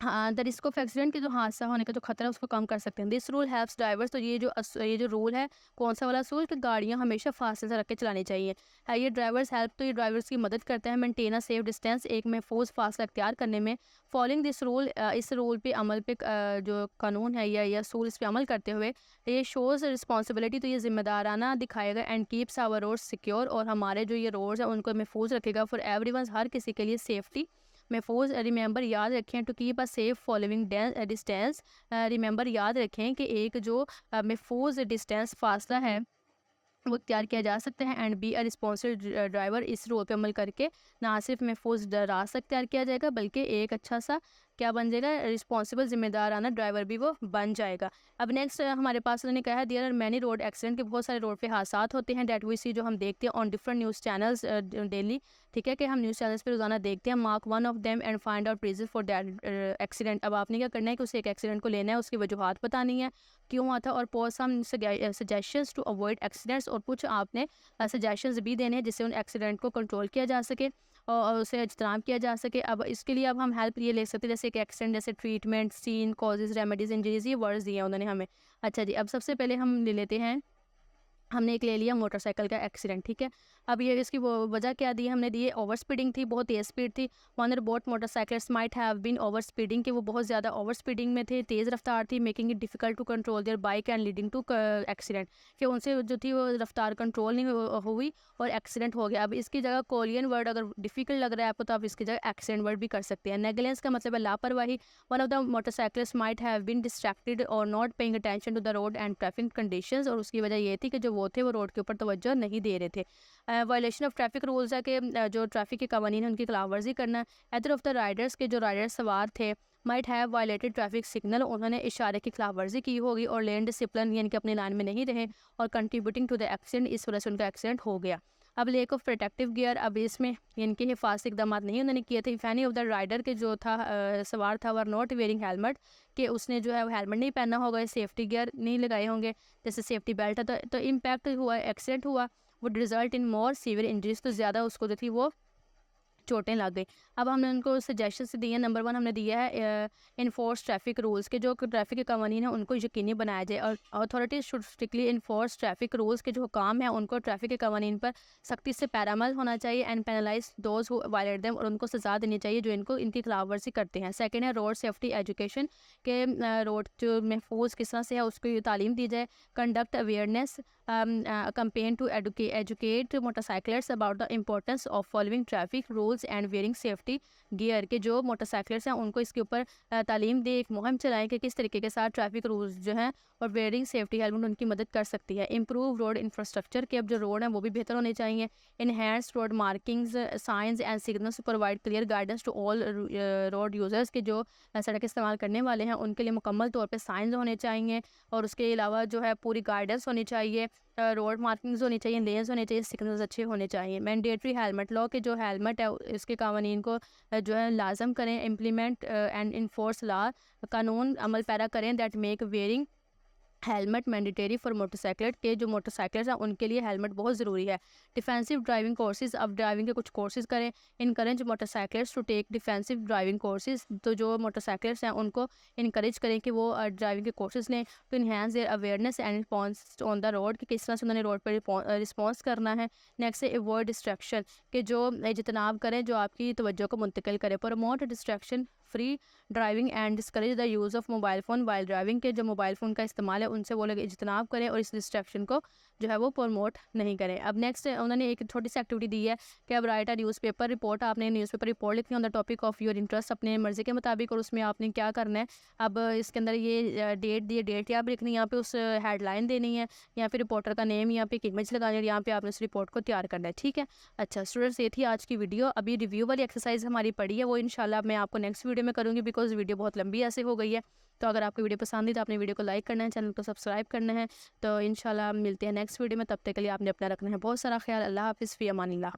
हाँ, द रिस्क ऑफ एक्सीडेंट के जो हादसा होने का जो खतरा है उसको कम कर सकते हैं। दिस रूल हेल्प्स ड्राइवर्स, तो ये जो रूल है कौन सा वाला रूल, कि गाड़ियाँ हमेशा फासले से रख के चलानी चाहिए। ये ड्राइवर्स हेल्प, तो ये ड्राइवर्स की मदद करते हैं मेंटेन अ सेफ डिस्टेंस, एक महफूज फासला अख्तियार करने में। फॉलोइंग दिस रूल, इस रूल पे अमल पे जो कानून है या असूल इस पे अमल करते हुए ये शोज़ रिस्पॉन्सिबिलिटी, तो ये जिम्मेदाराना दिखाएगा, and keeps our roads secure, और हमारे जो ये रोड्स हैं उनको महफूज रखेगा फॉर एवरीवन, हर किसी के लिए सेफ्टी महफूज। रिमेंबर याद रखें to keep a safe following distance, remember याद रखें कि एक जो महफूज डिस्टेंस फासला है वो इख्तियार किया जा सकता है। And be a responsible driver, इस रोल पे अमल करके ना सिर्फ महफूज रास्ता इख्तियार किया जाएगा बल्कि एक अच्छा सा क्या बन जाएगा, रिस्पॉन्सिबल जिम्मेदाराना ड्राइवर भी वो बन जाएगा। अब नेक्स्ट हमारे पास उन्होंने कहा है there are many road accident, के बहुत सारे रोड पे हादसात होते हैं, डेट वी सी, जो हम देखते हैं on different news channels daily, ठीक है, कि हम न्यूज़ चैनल्स पे रोजाना देखते हैं। Mark one of them and find out reason for that accident, अब आपने क्या करना है कि उसे एक एक्सीडेंट को लेना है, उसकी वजूहात बतानी है क्यों हुआ था, और post some suggestions to avoid accidents, और कुछ आपने सजेशंस भी देने हैं जिससे उन एक्सीडेंट को कंट्रोल किया जा सके और उसे इज्तनाब किया जा सके। अब इसके लिए अब हम हेल्प ये ले सकते हैं जैसे कि एक्सीडेंट, जैसे treatment, scene, causes, remedies, injuries, ये वर्ड्स दिए हैं उन्होंने हमें। अच्छा जी, अब सबसे पहले हम ले लेते हैं, हमने एक ले लिया मोटरसाइकिल का एक्सीडेंट, ठीक है। अब ये इसकी वो वजह क्या दी हमने दी है, ओवर स्पीडिंग थी, बहुत तेज़ स्पीड थी। वन और both motorcycles might have been over speeding, कि वो बहुत ज़्यादा ओवर स्पीडिंग में थे, तेज़ रफ्तार थी, making it difficult to control their bike and leading to accident, कि उनसे जो थी वो रफ्तार कंट्रोल नहीं हुई और एक्सीडेंट हो गया। अब इसकी जगह कोलियन वर्ड अगर डिफिकल्ट लग रहा है आपको तो आप इसकी जगह एक्सीडेंट वर्ड भी कर सकते हैं। नेगलेंस का मतलब है लापरवाही। One of the motorcyclist might have been distracted और not paying attention to the road and traffic conditions, और उसकी वजह ये थी कि जो वो थे वो रोड के ऊपर तवज्जो नहीं दे रहे थे। वायलेशन ऑफ ट्रैफिक रूल्स है कि जो ट्रैफिक के कवानीन है उनकी खिलाफ वर्जी करना। अदर ऑफ द राइडर्स, के जो राइडर सवार थे, might have violated traffic signal, उन्होंने इशारे की खिलाफ वर्जी की होगी और लेन डिसिप्लिन यानी कि अपनी लाइन में नहीं रहे और कंट्रीब्यूटिंग टू द एक्सीडेंट, इस वजह से उनका एक्सीडेंट हो गया। अब लेक ऑफ प्रोटेक्टिव गियर, अब इसमें इनके हिफाजती इकदाम नहीं उन्होंने किए थे। If any of the rider के जो था सवार था वर नॉट वेयरिंग हेलमेट, कि उसने जो है वो हेलमेट नहीं पहना होगा, सेफ्टी गियर नहीं लगाए होंगे, जैसे सेफ्टी बेल्ट है, तो इम्पैक्ट हुआ, एक्सीडेंट हुआ, would result in more severe injuries, तो ज़्यादा उसको जो थी वो चोटें लग गई। अब हमने उनको सजेशंस दिए हैं। नंबर 1 हमने दिया है इन्फोर्स ट्रैफिक रूल्स, के जो ट्रैफिक के कानून हैं उनको यकीनी बनाया जाए और authorities should strictly enforce traffic rules, के जो काम है उनको ट्रैफिक के कानून पर सख्ती से पैरामल होना चाहिए and penalise those who violate them, और उनको सज़ा देनी चाहिए जो इनको इनकी खिलाफ वर्जी करते हैं। सेकेंड है रोड सेफ्टी एजुकेशन, के रोड जो महफूज किस तरह से है उसकी तालीम दी जाए। Conduct awareness campaign to educate motorcyclists about the importance of following traffic rules and wearing safety gear, के जो मोटरसाइकिल्स हैं उनको इसके ऊपर तालीम दे, एक मुहिम चलाएं कि किस तरीके के साथ ट्रैफिक रूल्स जो हैं और वेयरिंग सेफ्टी हेलमेट उनकी मदद कर सकती है। इम्प्रूव रोड इंफ्रास्ट्रक्चर, के अब जो रोड हैं वो भी बेहतर होने चाहिए। Enhance road markings signs and signals provide clear guidance to all road users, के जो सड़क इस्तेमाल करने वाले हैं उनके लिए मुकम्मल तौर पर साइंस होने चाहिए और उसके अलावा जो है पूरी गाइडेंस होनी चाहिए, रोड मार्किंग्स होनी चाहिए, लेन्स होने चाहिए, सिग्नल्स अच्छे होने चाहिए। मैंडेटरी हेलमेट लॉ, के जो हेलमेट है इसके कानून को जो है लाजम करें। इम्प्लीमेंट एंड इन्फोर्स लॉ, कानून अमल पैरा करें that make wearing helmet mandatory for motorcycle, के जो मोटरसाइकिल्स हैं उनके लिए हेलमेट बहुत ज़रूरी है। डिफेंसिव ड्राइविंग कोर्सेज, अब ड्राइविंग के कुछ कोर्सेज करें। Encourage motorcycles to take defensive driving courses, तो जो मोटरसाइकिल्स हैं उनको इनकरेज करें कि वो ड्राइविंग के कोर्सेज लें। To enhance their awareness and response on the road, कि किस तरह से उन्होंने रोड पर रिस्पॉन्स करना है। नेक्स्ट है अवॉइड डिस्ट्रैक्शन, के जो इजतनाब करें जो आपकी तवज्जो को मुंतकिल करे। Promote distraction free driving and discourage the use of mobile phone while driving, के जो मोबाइल फ़ोन का इस्तेमाल है उनसे वो लोग इजतनाब करें और इस डिस्ट्रैक्शन को जो है वो प्रमोट नहीं करें। अब नेक्स्ट उन्होंने एक छोटी सी एक्टिविटी दी है कि अब राइट अ न्यूज़पेपर रिपोर्ट, आपने न्यूज़पेपर रिपोर्ट लिखनी है on the topic of your interest अपने मर्ज़ी के मुताबिक, और उसमें आपने क्या करना है। अब इसके अंदर ये डेट दी है, डेट यहाँ पर लिखनी है, यहाँ पे उस हेडलाइन देनी है, यहाँ पे रिपोर्टर का नेम, यहाँ पे एक इमेज लगानी है, यहाँ पे आपने उस रिपोर्ट को तैयार करना है। ठीक है, अच्छा स्टूडेंट्स, ये थी आज की वीडियो। अभी रिव्यू वाली एक्सरसाइज हमारी पड़ी है, वो इंशाल्लाह मैं आपको नेक्स्ट वीडियो में करूँगी बिकॉज वीडियो बहुत लंबी ऐसे हो गई है। तो अगर आपको वीडियो पसंद आई तो आपने वीडियो को लाइक करना है, चैनल को सब्सक्राइब करना है। तो इंशाल्लाह मिलते हैं नेक्स्ट वीडियो में, तब तक के लिए आपने अपना रखना है बहुत सारा ख्याल। अल्लाह हाफिज़, फ़ी अमानिल्लाह।